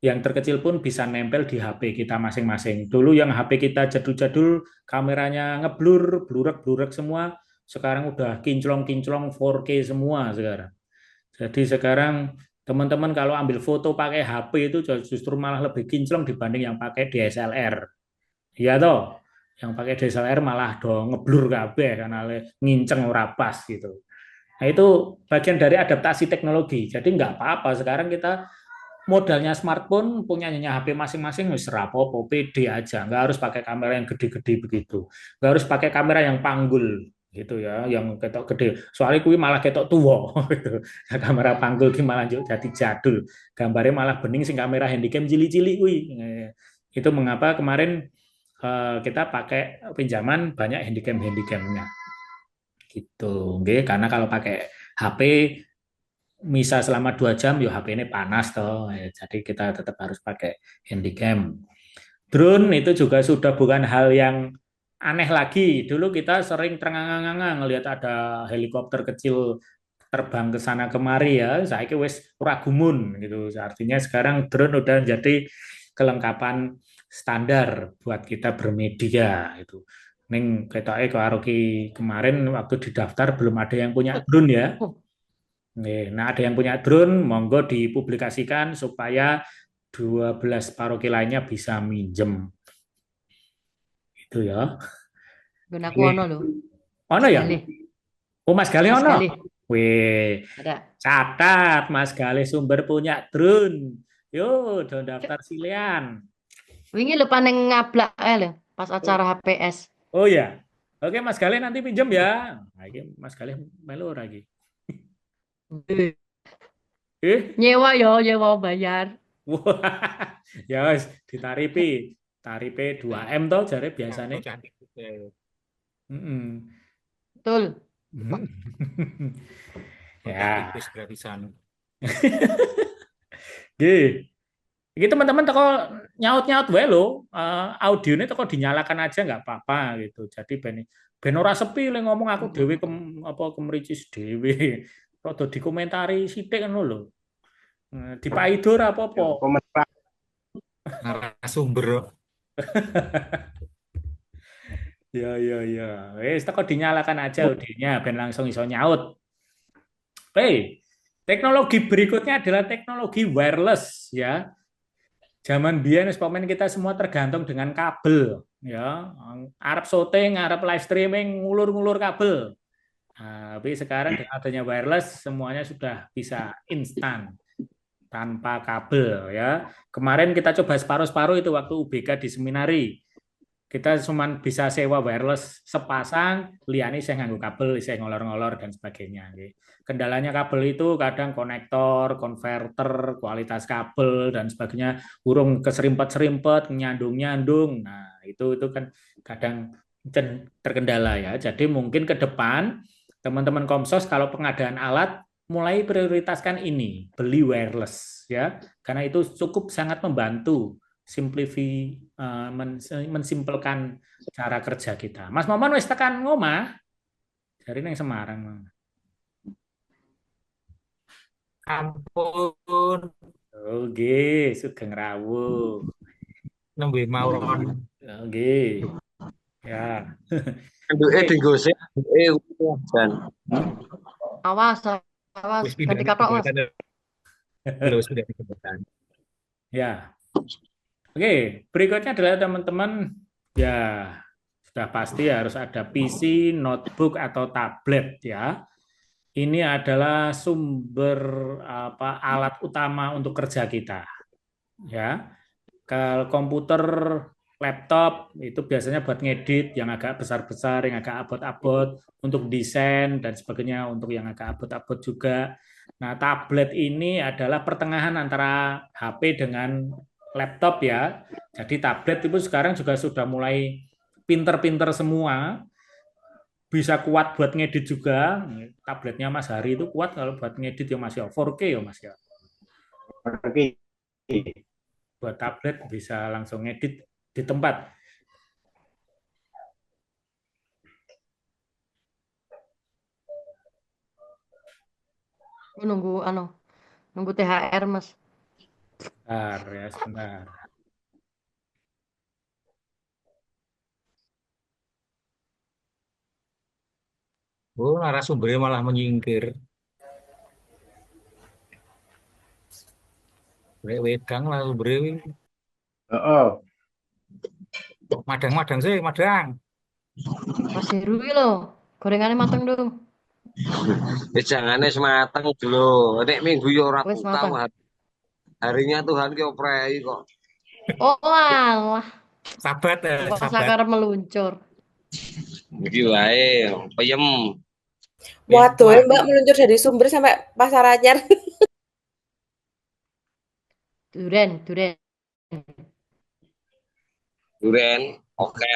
yang terkecil pun bisa nempel di HP kita masing-masing. Dulu yang HP kita jadul-jadul kameranya ngeblur, blurek-blurek semua, sekarang udah kinclong-kinclong 4K semua sekarang. Jadi sekarang teman-teman kalau ambil foto pakai HP itu justru malah lebih kinclong dibanding yang pakai DSLR. Iya toh, yang pakai DSLR malah dong ngeblur kabeh karena nginceng ora pas gitu. Nah itu bagian dari adaptasi teknologi. Jadi nggak apa-apa sekarang kita modalnya smartphone punya HP masing-masing wis rapopo PD aja, nggak harus pakai kamera yang gede-gede begitu, nggak harus pakai kamera yang panggul gitu ya, yang ketok gede. Soalnya kui malah ketok tua gitu. Kamera panggul ki malah jadi jadul, gambarnya malah bening sing kamera handycam cili-cili kui. Itu mengapa kemarin kita pakai pinjaman banyak handycamnya gitu. Oke, karena kalau pakai HP misal selama 2 jam, yo HP ini panas toh. Jadi kita tetap harus pakai handycam. Drone itu juga sudah bukan hal yang aneh lagi. Dulu kita sering terengang-engang ngelihat ada helikopter kecil terbang ke sana kemari ya. Saya wis ragumun gitu. Artinya sekarang drone udah jadi kelengkapan standar buat kita bermedia itu. Neng ketoke karo ki kemarin waktu didaftar belum ada yang punya drone ya. Nah, ada yang punya drone, monggo dipublikasikan supaya 12 paroki lainnya bisa minjem. Itu ya. Ben aku ono Oke. lho, Ono Mas ya? Galih. Oh, Mas Galih Mas ono. Galih, Wih, ada. catat Mas Galih sumber punya drone. Yo, udah Cuk, daftar silian. wingi lho paling ngablak ae lho pas acara HPS. Oh ya. Oke, Mas Galih nanti pinjem ya. Nah, ini Mas Galih melu lagi. Eh, Nyewa yo, nyewa bayar. wah, ya wis ditaripi. Taripe 2M toh jare biasanya. Mm-mm. Betul. Ya. Gratisan. Gih. Iki teman-teman toko nyaut-nyaut wae lho. Audionya toko dinyalakan aja nggak apa-apa gitu. Jadi ben ora sepi le ngomong aku dhewe apa kemricis dhewe. Rada dikomentari sithik ngono lho. Dipaido ora apa-apa. Komentar narasumber. Ya, ya, ya. Wes, teko dinyalakan aja UD-nya, ben langsung iso nyaut. Oke, teknologi berikutnya adalah teknologi wireless ya. Zaman biyen wis pokoknya kita semua tergantung dengan kabel ya. Arab syuting, Arab live streaming, ngulur-ngulur kabel. Nah, tapi sekarang dengan adanya wireless semuanya sudah bisa instan tanpa kabel ya. Kemarin kita coba separuh-separuh itu waktu UBK di seminari. Kita cuma bisa sewa wireless sepasang, liane saya nganggo kabel, saya ngolor-ngolor dan sebagainya. Kendalanya kabel itu kadang konektor, konverter, kualitas kabel dan sebagainya, burung keserimpet-serimpet, nyandung-nyandung. Nah, itu kan kadang terkendala ya. Jadi mungkin ke depan teman-teman Komsos kalau pengadaan alat mulai prioritaskan ini, beli wireless ya. Karena itu cukup sangat membantu mensimpelkan cara kerja kita. Mas Momon wis tekan ngomah dari neng Semarang. Ampun, Oke, Sugeng Rawuh. nembe mawon. Oke. Ya. Duke digosip, dan Awas, awas, Wis pindah ganti nih katok, Mas. jabatan. Lho, wis pindah nih jabatan. Ya. Oke, berikutnya adalah teman-teman ya sudah pasti harus ada PC, notebook atau tablet ya. Ini adalah sumber alat utama untuk kerja kita. Ya. Kalau komputer, laptop itu biasanya buat ngedit yang agak besar-besar, yang agak abot-abot, untuk desain dan sebagainya, untuk yang agak abot-abot juga. Nah, tablet ini adalah pertengahan antara HP dengan laptop ya. Jadi tablet itu sekarang juga sudah mulai pinter-pinter semua, bisa kuat buat ngedit juga. Tabletnya Mas Hari itu kuat kalau buat ngedit ya Mas ya, 4K ya Mas ya. oke. Buat tablet bisa langsung ngedit di tempat. Nunggu THR, Mas. Sebentar ya, sebentar. Oh, narasumbernya malah menyingkir. Wedang lalu berewi. Oh, Madang-madang sih, madang. Mas Heru iki lho, gorengannya mateng dong. Jangane semateng dulu. Nek minggu yo ora Wes tahu mateng. harinya Tuhan ki oprei kok. Oh alah, Sabat, kok sabat. sakar meluncur. Iki wae peyem. Waduh, Mbak meluncur dari sumber sampai pasar anyar. Duren, duren. Duren, oke.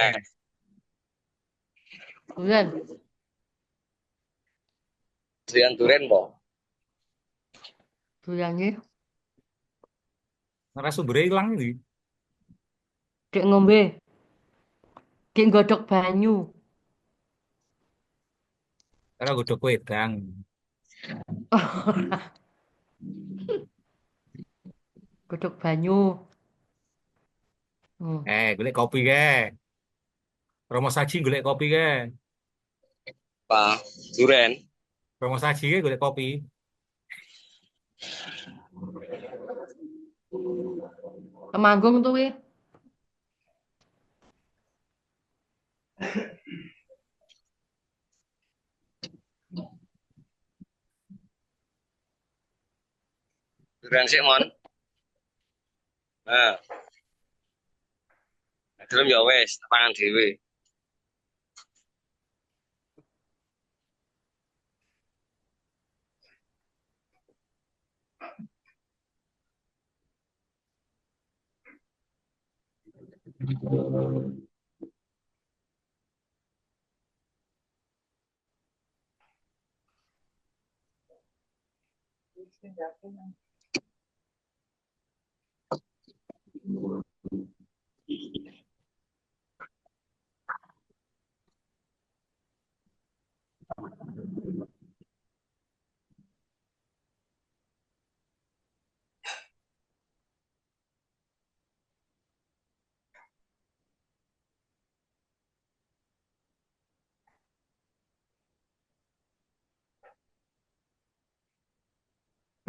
Duren. Duren po. Duren iki Narasumbernya hilang ini. dek ngombe, dek nggodhog banyu. Karena godok wedang. Godhog banyu. Golek kopi ke. Romo Saji golek kopi ke. Pak Duren. Romo Saji ke golek kopi. Temanggung tuh wi. Duren sik mon. Nah, delem ya wis, pangan dhewe.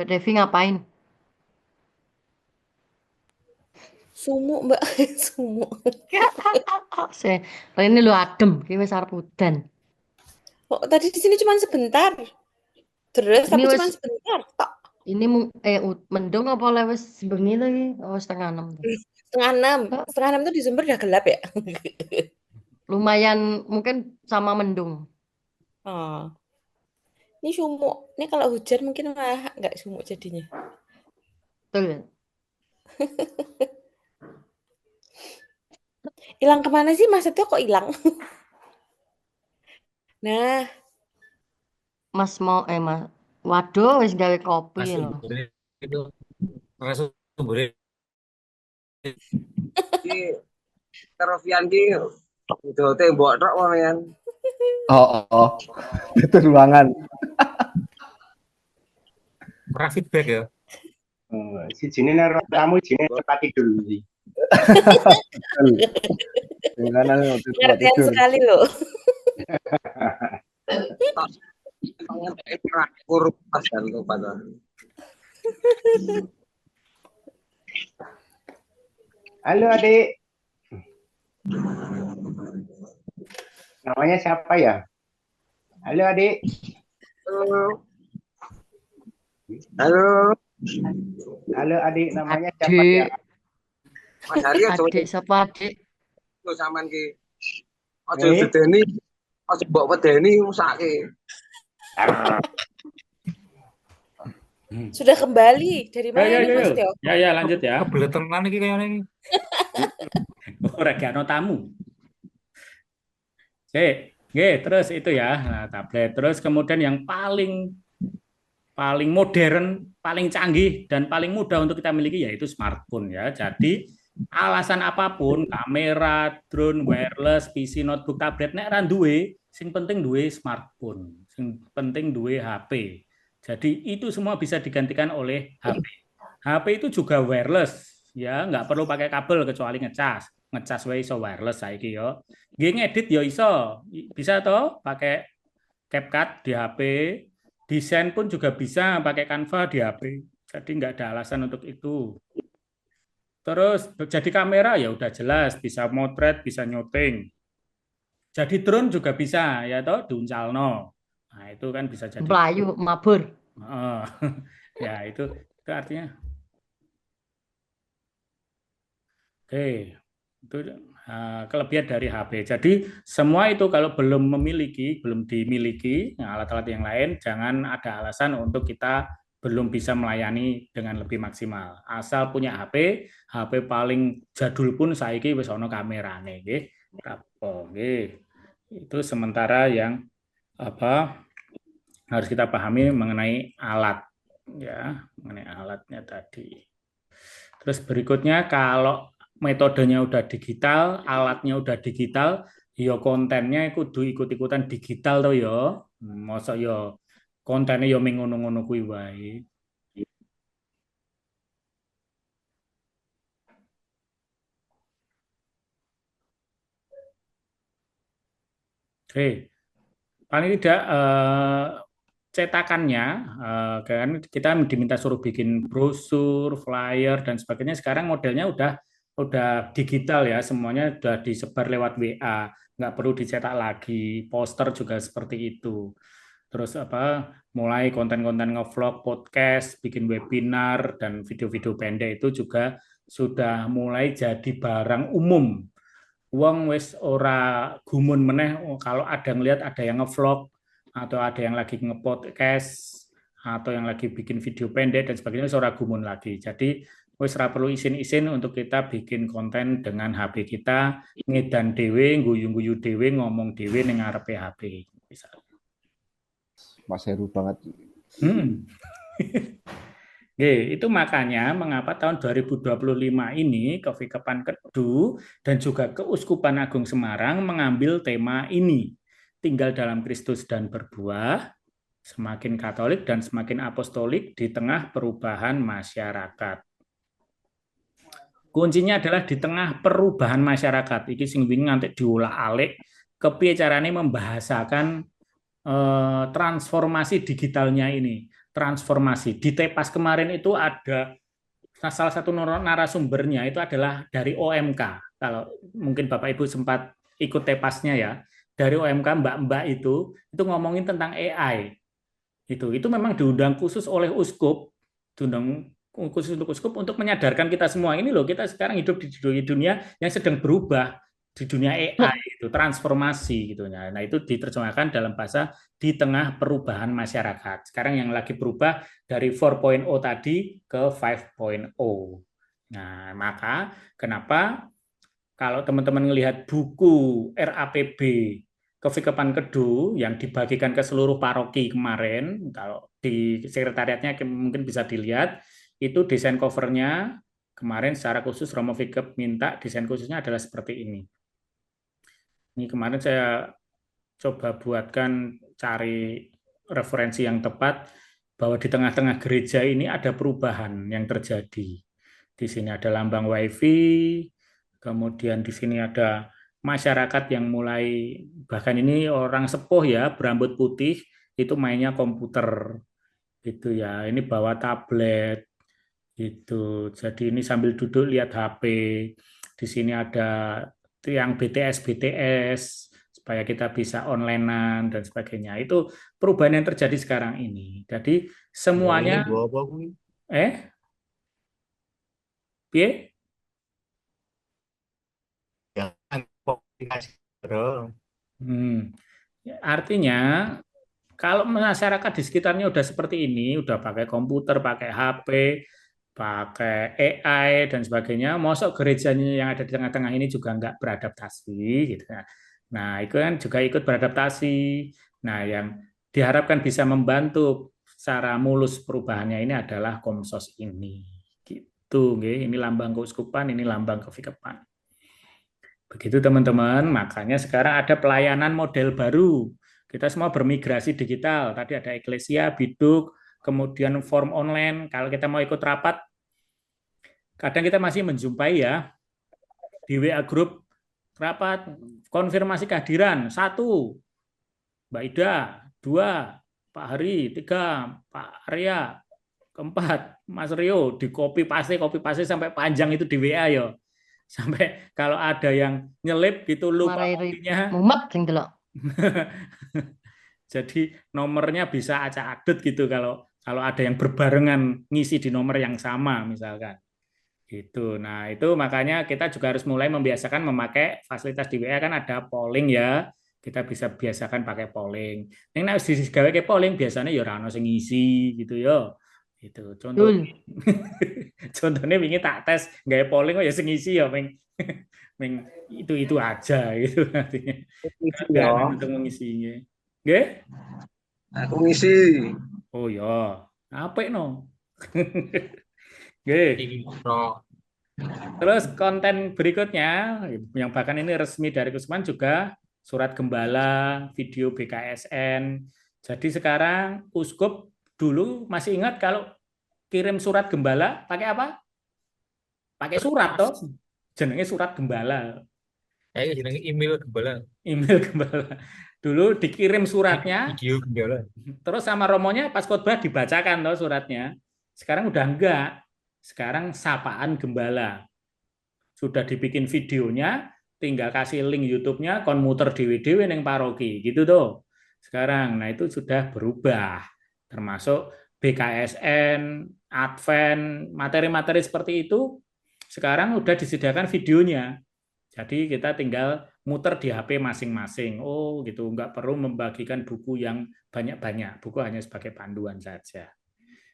Devi ngapain? Sumuk, Mbak. Sumuk. Ini lu adem, ki wis arep udan. Oh, tadi di sini cuma sebentar. Terus Ini tapi cuma wis sebentar. Tok. ini mendung apa le wis bengi lagi? Oh, setengah 6 tuh. Setengah 6. Oh, Setengah 6 tuh di Sumber udah gelap ya. lumayan mungkin sama mendung. Oh, ini sumuk. Ini kalau hujan mungkin malah nggak sumuk jadinya. Betul. Hilang kemana sih maksudnya kok hilang? Nah, Mas mau Mas. Waduh, wis gawe kopi Masih loh. itu narasumber Iki Rofian ki itu tembok tok men. Oh. Itu ruangan. ora feedback ya. Si Jini naruh tamu Jini cepat tidur sih. Ruangan itu tempat pengertian tidur. sekali loh. Kurang pas kan tuh pada. Halo adik. Namanya siapa ya? Halo adik. Halo. Halo. Halo adik, namanya siapa ya? Adik, Mas Aryo adik siapa adik? coba sampean ki. Aja bedeni, aja mbok wedeni musake. Sudah kembali dari mana ini Mas Tio? Ya, lanjut ya. Kebelet tenan iki kayane iki. Ora gak ono tamu. Oke, terus itu ya, nah, tablet. Terus kemudian yang paling modern, paling canggih dan paling mudah untuk kita miliki yaitu smartphone ya. Jadi alasan apapun, kamera, drone, wireless, PC, notebook, tablet nek ra duwe, sing penting duwe smartphone, sing penting duwe HP. Jadi itu semua bisa digantikan oleh HP. HP itu juga wireless ya, nggak perlu pakai kabel kecuali ngecas wae iso wireless saiki yo. Nggih ngedit yo iso. Bisa toh pakai CapCut di HP. Desain pun juga bisa pakai Canva di HP. Jadi nggak ada alasan untuk itu. Terus jadi kamera ya udah jelas, bisa motret, bisa nyuting. Jadi drone juga bisa ya toh diuncalno. Nah, itu kan bisa jadi Melayu, mabur. ya itu artinya oke, itu kelebihan dari HP. Jadi semua itu kalau belum dimiliki alat-alat yang lain, jangan ada alasan untuk kita belum bisa melayani dengan lebih maksimal. Asal punya HP paling jadul pun saiki wis ana kamerane nggih. Itu sementara yang harus kita pahami mengenai alat ya, mengenai alatnya tadi. Terus berikutnya kalau metodenya udah digital, alatnya udah digital, ya kontennya kudu ikut-ikutan digital toh ya. Masa ya kontennya ya ming ngono-ngono kuwi wae. Oke. Paling tidak cetakannya kan kita diminta suruh bikin brosur, flyer dan sebagainya. Sekarang modelnya udah digital ya, semuanya udah disebar lewat WA, nggak perlu dicetak lagi. Poster juga seperti itu. Terus mulai konten-konten ngevlog, podcast, bikin webinar dan video-video pendek itu juga sudah mulai jadi barang umum. Wong wis ora gumun meneh kalau ada ngelihat ada yang ngevlog atau ada yang lagi ngepodcast atau yang lagi bikin video pendek dan sebagainya wis ora gumun lagi. Jadi wis ora perlu isin-isin untuk kita bikin konten dengan HP kita, ngedan dhewe, guyu-guyu dhewe, ngomong dhewe ning ngarepe HP misalnya. Mas Heru banget. Itu makanya mengapa tahun 2025 ini Kevikepan Kedu dan juga Keuskupan Agung Semarang mengambil tema ini, tinggal dalam Kristus dan berbuah, semakin Katolik dan semakin apostolik di tengah perubahan masyarakat. Kuncinya adalah di tengah perubahan masyarakat. Iki sing wingi nganti diulah-alik kepiye carane membahasakan transformasi digitalnya ini. transformasi. Di Tepas kemarin itu ada salah satu narasumbernya itu adalah dari OMK. Kalau mungkin Bapak Ibu sempat ikut Tepasnya ya, dari OMK Mbak-mbak itu ngomongin tentang AI. Itu memang diundang khusus oleh Uskup, diundang khusus untuk Uskup untuk menyadarkan kita semua ini loh, kita sekarang hidup di dunia yang sedang berubah, di dunia AI itu transformasi gitu ya. Nah, itu diterjemahkan dalam bahasa di tengah perubahan masyarakat. Sekarang yang lagi berubah dari 4.0 tadi ke 5.0. Nah, maka kenapa kalau teman-teman melihat buku RAPB Kevikepan Kedu yang dibagikan ke seluruh paroki kemarin, kalau di sekretariatnya mungkin bisa dilihat, itu desain covernya kemarin secara khusus Romo Vikep minta desain khususnya adalah seperti ini. Ini kemarin saya coba buatkan cari referensi yang tepat bahwa di tengah-tengah gereja ini ada perubahan yang terjadi. Di sini ada lambang WiFi, kemudian di sini ada masyarakat yang mulai, bahkan ini orang sepuh ya, berambut putih, itu mainnya komputer. Itu ya, ini bawa tablet. Itu. Jadi ini sambil duduk lihat HP. Di sini ada yang BTS supaya kita bisa onlinean dan sebagainya. Itu perubahan yang terjadi sekarang ini. Jadi semuanya piye? Artinya kalau masyarakat di sekitarnya udah seperti ini, udah pakai komputer, pakai HP, pakai AI dan sebagainya, mosok gerejanya yang ada di tengah-tengah ini juga nggak beradaptasi gitu ya. Nah, itu kan juga ikut beradaptasi. Nah, yang diharapkan bisa membantu secara mulus perubahannya ini adalah Komsos ini. Gitu, nggih. Ini lambang keuskupan, ini lambang kevikepan. Begitu teman-teman, makanya sekarang ada pelayanan model baru. Kita semua bermigrasi digital. Tadi ada Eklesia, Biduk, kemudian form online. Kalau kita mau ikut rapat, kadang kita masih menjumpai ya di WA Group rapat konfirmasi kehadiran 1 Mbak Ida, 2 Pak Hari, 3 Pak Arya, 4 Mas Rio, di copy paste sampai panjang itu di WA ya. Sampai kalau ada yang nyelip gitu lupa kopinya. Mumet sing delok. Jadi nomornya bisa acak adut gitu kalau ada yang berbarengan ngisi di nomor yang sama misalkan. Gitu. Nah, itu makanya kita juga harus mulai membiasakan memakai fasilitas di WA kan ada polling ya. Kita bisa biasakan pakai polling. Ning nek wis digawe ke polling biasanya ya ora ono sing ngisi gitu ya. Itu contoh. Contohnya wingi tak tes gawe polling kok ya sing ngisi ya ming itu aja gitu artinya. Ya, untuk mengisinya. Nggih? Aku ngisi. Oh ya, apik no. Nggih. Terus konten berikutnya yang bahkan ini resmi dari Kusman juga surat gembala, video BKSN. Jadi sekarang Uskup dulu masih ingat kalau kirim surat gembala pakai apa? Pakai surat toh. Jenenge surat gembala. Jenenge email gembala. Email gembala. Dulu dikirim suratnya. Video gembala. Terus sama romonya pas khotbah dibacakan toh suratnya. Sekarang udah enggak. Sekarang sapaan gembala. Sudah dibikin videonya, tinggal kasih link YouTube-nya, kon muter dewe-dewe ning paroki, gitu tuh. Sekarang, nah itu sudah berubah. Termasuk BKSN, Advent, materi-materi seperti itu, sekarang udah disediakan videonya. Jadi kita tinggal muter di HP masing-masing. Oh gitu, nggak perlu membagikan buku yang banyak-banyak. Buku hanya sebagai panduan saja.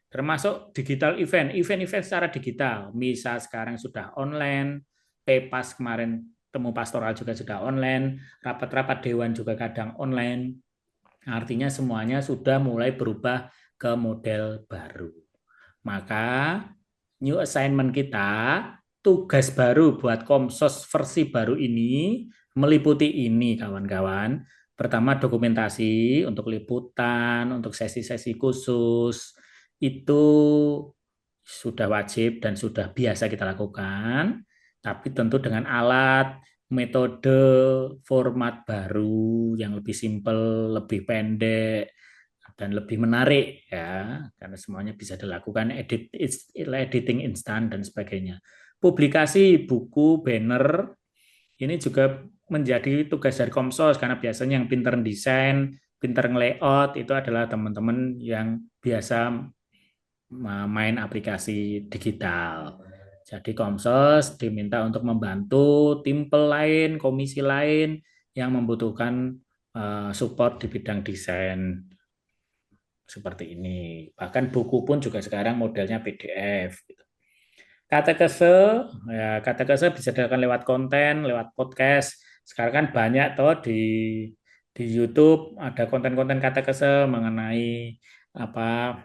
Termasuk digital event secara digital. Misa sekarang sudah online, Tepas kemarin temu pastoral juga sudah online, rapat-rapat dewan juga kadang online. Artinya semuanya sudah mulai berubah ke model baru. Maka new assignment kita, tugas baru buat Komsos versi baru ini meliputi ini kawan-kawan. Pertama dokumentasi untuk liputan, untuk sesi-sesi khusus, itu sudah wajib dan sudah biasa kita lakukan, tapi tentu dengan alat, metode, format baru yang lebih simpel, lebih pendek, dan lebih menarik ya, karena semuanya bisa dilakukan editing instan dan sebagainya. Publikasi buku, banner ini juga menjadi tugas dari Komsos karena biasanya yang pinter desain, pinter nge-layout itu adalah teman-teman yang biasa main aplikasi digital. Jadi Komsos diminta untuk membantu timpel lain, komisi lain yang membutuhkan support di bidang desain seperti ini. Bahkan buku pun juga sekarang modelnya PDF. Katekese, ya katekese bisa dilakukan lewat konten, lewat podcast. Sekarang kan banyak toh di YouTube ada konten-konten katekese mengenai apa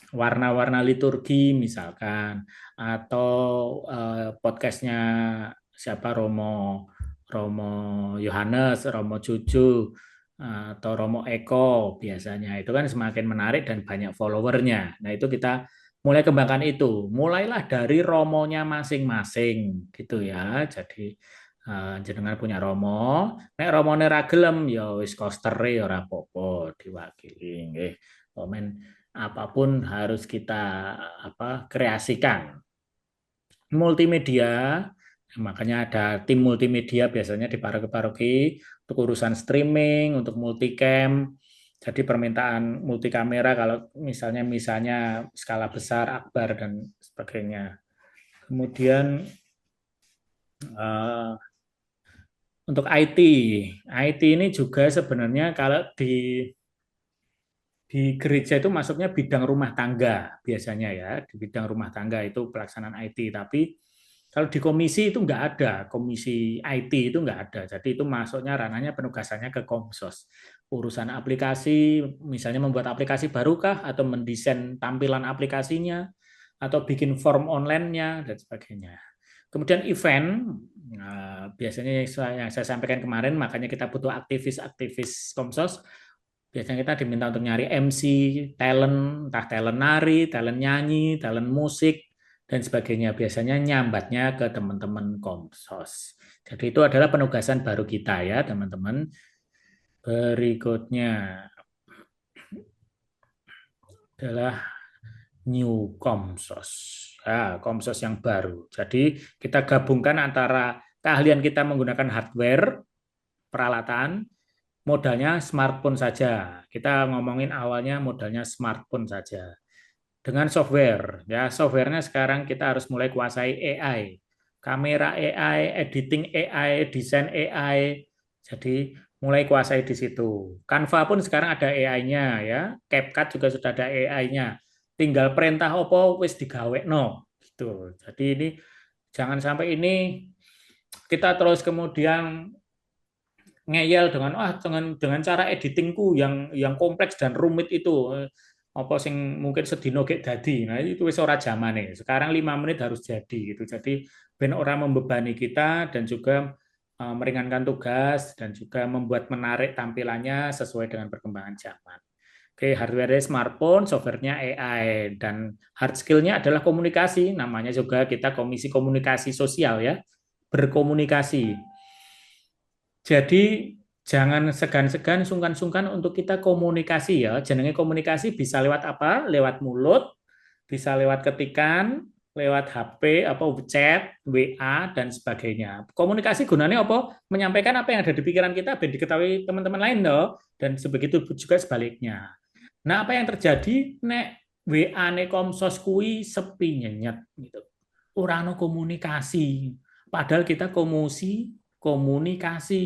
warna-warna liturgi misalkan, atau podcastnya siapa Romo Yohanes, Romo Cucu, atau Romo Eko biasanya itu kan semakin menarik dan banyak followernya. Nah itu kita mulai kembangkan itu, mulailah dari romonya masing-masing gitu ya. Jadi jenengan punya romo, nek romone ra gelem ya wis kostere ya ora apa-apa diwakili nggih. Komen apapun harus kita kreasikan. Multimedia, makanya ada tim multimedia biasanya di paroki-paroki untuk urusan streaming, untuk multicam. Jadi permintaan multikamera kalau misalnya skala besar, akbar dan sebagainya. Kemudian untuk IT ini juga sebenarnya kalau di gereja itu masuknya bidang rumah tangga biasanya ya, di bidang rumah tangga itu pelaksanaan IT, tapi kalau di komisi itu nggak ada, komisi IT itu nggak ada, jadi itu masuknya ranahnya penugasannya ke Komsos. Urusan aplikasi, misalnya membuat aplikasi barukah, atau mendesain tampilan aplikasinya, atau bikin form online-nya, dan sebagainya. Kemudian event, biasanya yang saya sampaikan kemarin, makanya kita butuh aktivis-aktivis Komsos. Biasanya kita diminta untuk nyari MC, talent, entah talent nari, talent nyanyi, talent musik, dan sebagainya. Biasanya nyambatnya ke teman-teman Komsos. Jadi itu adalah penugasan baru kita ya teman-teman. Berikutnya adalah New Komsos. Ya, Komsos yang baru. Jadi kita gabungkan antara keahlian kita menggunakan hardware, peralatan, modalnya smartphone saja. Kita ngomongin awalnya modalnya smartphone saja. Dengan software, ya softwarenya sekarang kita harus mulai kuasai AI. Kamera AI, editing AI, desain AI. Jadi mulai kuasai di situ. Canva pun sekarang ada AI-nya ya. CapCut juga sudah ada AI-nya. Tinggal perintah opo wis digawekno gitu. Jadi ini jangan sampai ini kita terus kemudian ngeyel dengan cara editingku yang kompleks dan rumit itu apa sing mungkin sedino gek dadi. Nah itu wis ora zamane. Sekarang 5 menit harus jadi gitu. Jadi ben ora membebani kita dan juga meringankan tugas dan juga membuat menarik tampilannya sesuai dengan perkembangan zaman. Oke, hardware smartphone, softwarenya AI, dan hard skill-nya adalah komunikasi. Namanya juga kita komisi komunikasi sosial ya, berkomunikasi. Jadi jangan segan-segan, sungkan-sungkan untuk kita komunikasi ya. Jenenge komunikasi bisa lewat apa? Lewat mulut, bisa lewat ketikan, lewat HP, chat, WA, dan sebagainya. Komunikasi gunanya apa? Menyampaikan apa yang ada di pikiran kita, biar diketahui teman-teman lain loh. Dan sebegitu juga sebaliknya. Nah, apa yang terjadi? Nek WA ne Komsos kui sepi nyenyet gitu. Ora ono komunikasi. Padahal kita komunikasi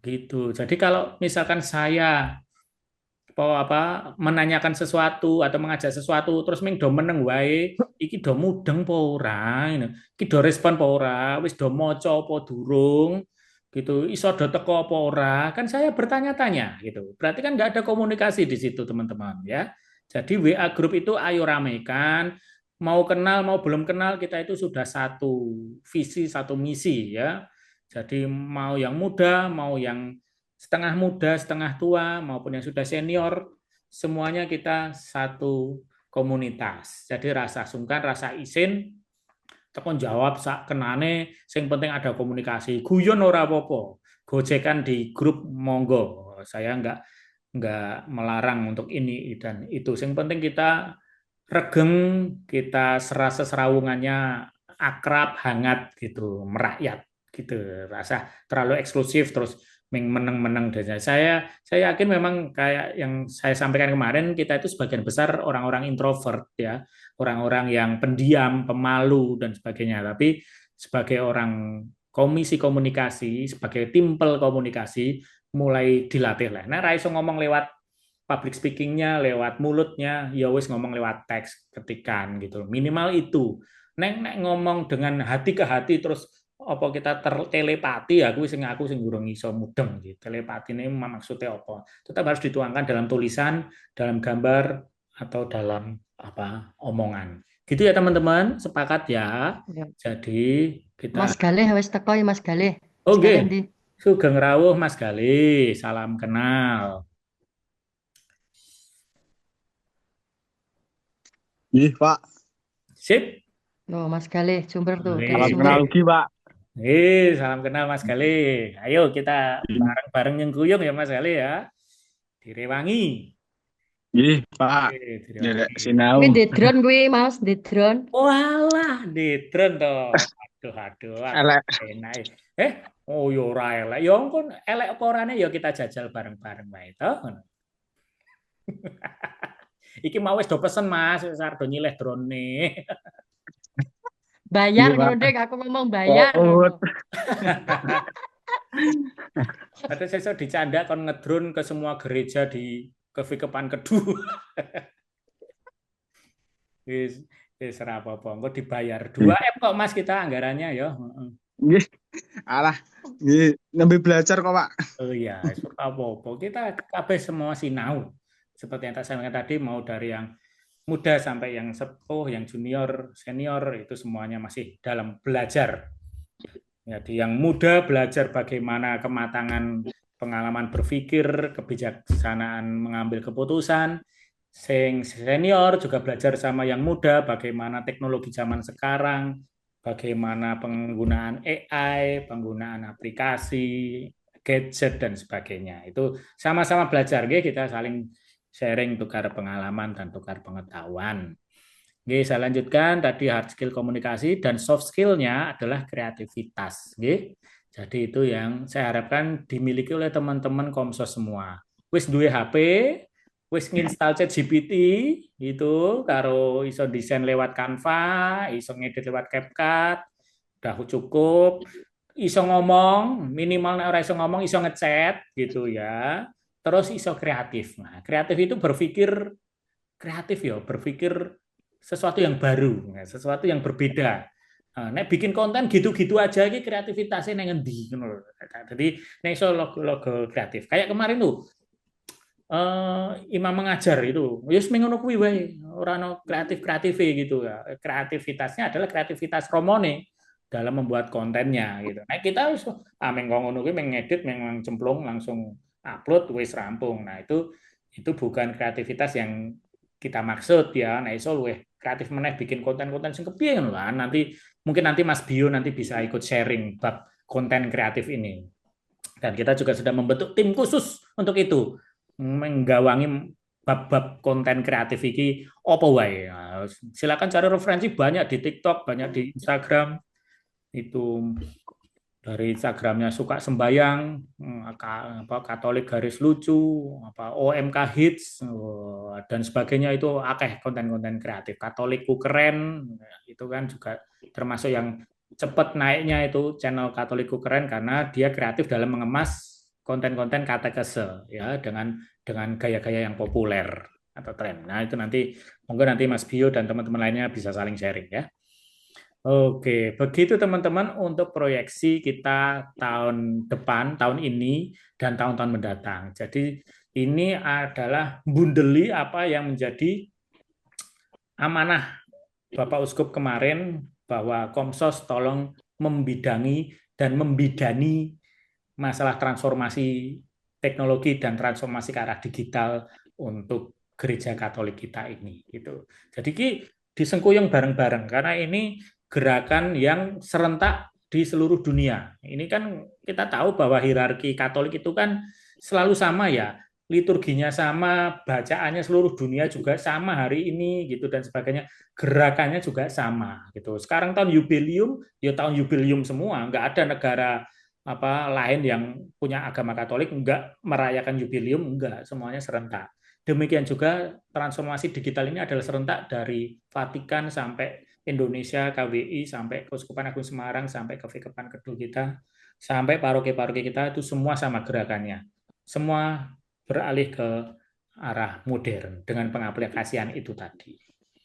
gitu. Jadi kalau misalkan saya menanyakan sesuatu atau mengajak sesuatu terus ming do meneng wae, iki do mudeng apa ora, iki do respon apa ora, wis do maca apa durung gitu, iso do teko apa ora, kan saya bertanya-tanya gitu. Berarti kan nggak ada komunikasi di situ teman-teman ya. Jadi WA grup itu ayo ramekan, mau kenal mau belum kenal kita itu sudah satu visi satu misi ya. Jadi mau yang muda, mau yang setengah muda, setengah tua, maupun yang sudah senior, semuanya kita satu komunitas. Jadi rasa sungkan, rasa isin, tekon jawab sak kenane, sing penting ada komunikasi. Guyon ora apa-apa, gojekan di grup monggo. Saya nggak melarang untuk ini dan itu. Yang penting kita regeng, kita serawungannya akrab, hangat gitu, merakyat gitu. Rasa terlalu eksklusif terus meneng-meneng dan saya yakin memang kayak yang saya sampaikan kemarin, kita itu sebagian besar orang-orang introvert ya, orang-orang yang pendiam, pemalu dan sebagainya. Tapi sebagai orang komisi komunikasi, sebagai timpel komunikasi mulai dilatih lah. Nah, raiso ngomong lewat public speakingnya, lewat mulutnya, ya wis ngomong lewat teks ketikan gitu. Minimal itu. Nek ngomong dengan hati ke hati terus apa kita telepati, aku sing gurung iso mudeng gitu. Telepati ini maksudnya apa? Tetap harus dituangkan dalam tulisan, dalam gambar atau dalam apa omongan. Gitu ya teman-teman, sepakat ya. Ya. Jadi kita Mas Galih wis teko ya Mas Galih. Mas Oke. Galih ndi? Sugeng rawuh Mas Galih, salam kenal. Ih, Pak. Sip. Oh, Mas Galih Jumber tuh Oke. dari Salam Sumber. kenal lagi, Pak. Salam kenal Mas Galih. Ayo kita bareng-bareng nyengkuyung ya Mas Galih ya. Direwangi. Ih, Pak. Direwangi. Nyelek sinau. Kuwi di drone kuwi Mas, di drone. Walah, ditren toh. Aduh, Elek. enak. Oh yo ora elek. Yo engko elek apa orane ya kita jajal bareng-bareng wae toh. Iki mau wis do pesen Mas, sardo nyileh drone. Bayar Iya, Pak. ngono Dik, aku ngomong bayar. Oh, ngono. Atau saya dicanda kon ngedrone ke semua gereja di Kevikepan Kedua. Wis ora apa-apa, engko dibayar 2M kok Mas kita anggarannya ya. nggih. Alah, nggih, nembe belajar kok, Pak. Oh iya, apa-apa. Kita kabeh semua sinau. Seperti yang saya sampaikan tadi, mau dari yang muda sampai yang sepuh, yang junior, senior, itu semuanya masih dalam belajar. Jadi yang muda belajar bagaimana kematangan pengalaman berpikir, kebijaksanaan mengambil keputusan. Senior juga belajar sama yang muda bagaimana teknologi zaman sekarang, bagaimana penggunaan AI, penggunaan aplikasi, gadget dan sebagainya. Itu sama-sama belajar, kita saling sharing, tukar pengalaman dan tukar pengetahuan. Oke, saya lanjutkan tadi hard skill komunikasi dan soft skill-nya adalah kreativitas. Oke. Jadi itu yang saya harapkan dimiliki oleh teman-teman Komsos semua. Wis duwe HP, wis nginstal ChatGPT itu karo iso desain lewat Canva, iso ngedit lewat CapCut, udah cukup. Iso ngomong, minimal nek ora iso ngomong iso ngechat gitu ya. Terus iso kreatif. Nah, kreatif itu berpikir kreatif ya, berpikir sesuatu yang baru, sesuatu yang berbeda. Nek bikin konten gitu-gitu aja iki kreativitasnya nang endi ngono. Jadi nek iso logo kreatif. Kayak kemarin tuh imam mengajar itu, wis mengono kuwi wae, ora ono kreatif gitu ya. Kreativitasnya adalah kreativitas Romone dalam membuat kontennya gitu. Nah, kita wis ngono kuwi ngedit, cemplung langsung upload wis rampung. Nah, itu bukan kreativitas yang kita maksud ya. Nah, iso luwih kreatif meneh bikin konten-konten sing kepiye ngono kan. Mungkin nanti Mas Bio nanti bisa ikut sharing bab konten kreatif ini. Dan kita juga sudah membentuk tim khusus untuk itu, menggawangi bab-bab konten kreatif iki apa wae. Nah, silakan cari referensi banyak di TikTok, banyak di Instagram. Itu dari Instagramnya Suka Sembayang, Katolik Garis Lucu, OMK Hits dan sebagainya, itu akeh konten-konten kreatif. Katolikku Keren itu kan juga termasuk yang cepat naiknya, itu channel Katolikku Keren karena dia kreatif dalam mengemas konten-konten katekese ya dengan gaya-gaya yang populer atau tren. Nah, itu monggo nanti Mas Bio dan teman-teman lainnya bisa saling sharing ya. Oke, begitu teman-teman untuk proyeksi kita tahun depan, tahun ini, dan tahun-tahun mendatang. Jadi ini adalah bundeli apa yang menjadi amanah Bapak Uskup kemarin, bahwa Komsos tolong membidangi dan membidani masalah transformasi teknologi dan transformasi ke arah digital untuk gereja Katolik kita ini. Gitu. Jadi disengkuyung bareng-bareng, karena ini gerakan yang serentak di seluruh dunia. Ini kan kita tahu bahwa hierarki Katolik itu kan selalu sama ya, liturginya sama, bacaannya seluruh dunia juga sama hari ini gitu dan sebagainya, gerakannya juga sama gitu. Sekarang tahun jubileum, ya tahun jubileum semua, nggak ada negara apa lain yang punya agama Katolik nggak merayakan jubileum, nggak, semuanya serentak. Demikian juga transformasi digital ini adalah serentak dari Vatikan sampai Indonesia, KWI, sampai Keuskupan Agung Semarang, sampai ke Vatikan Kedul kita, sampai paroki-paroki kita, itu semua sama gerakannya. Semua beralih ke arah modern dengan pengaplikasian itu tadi.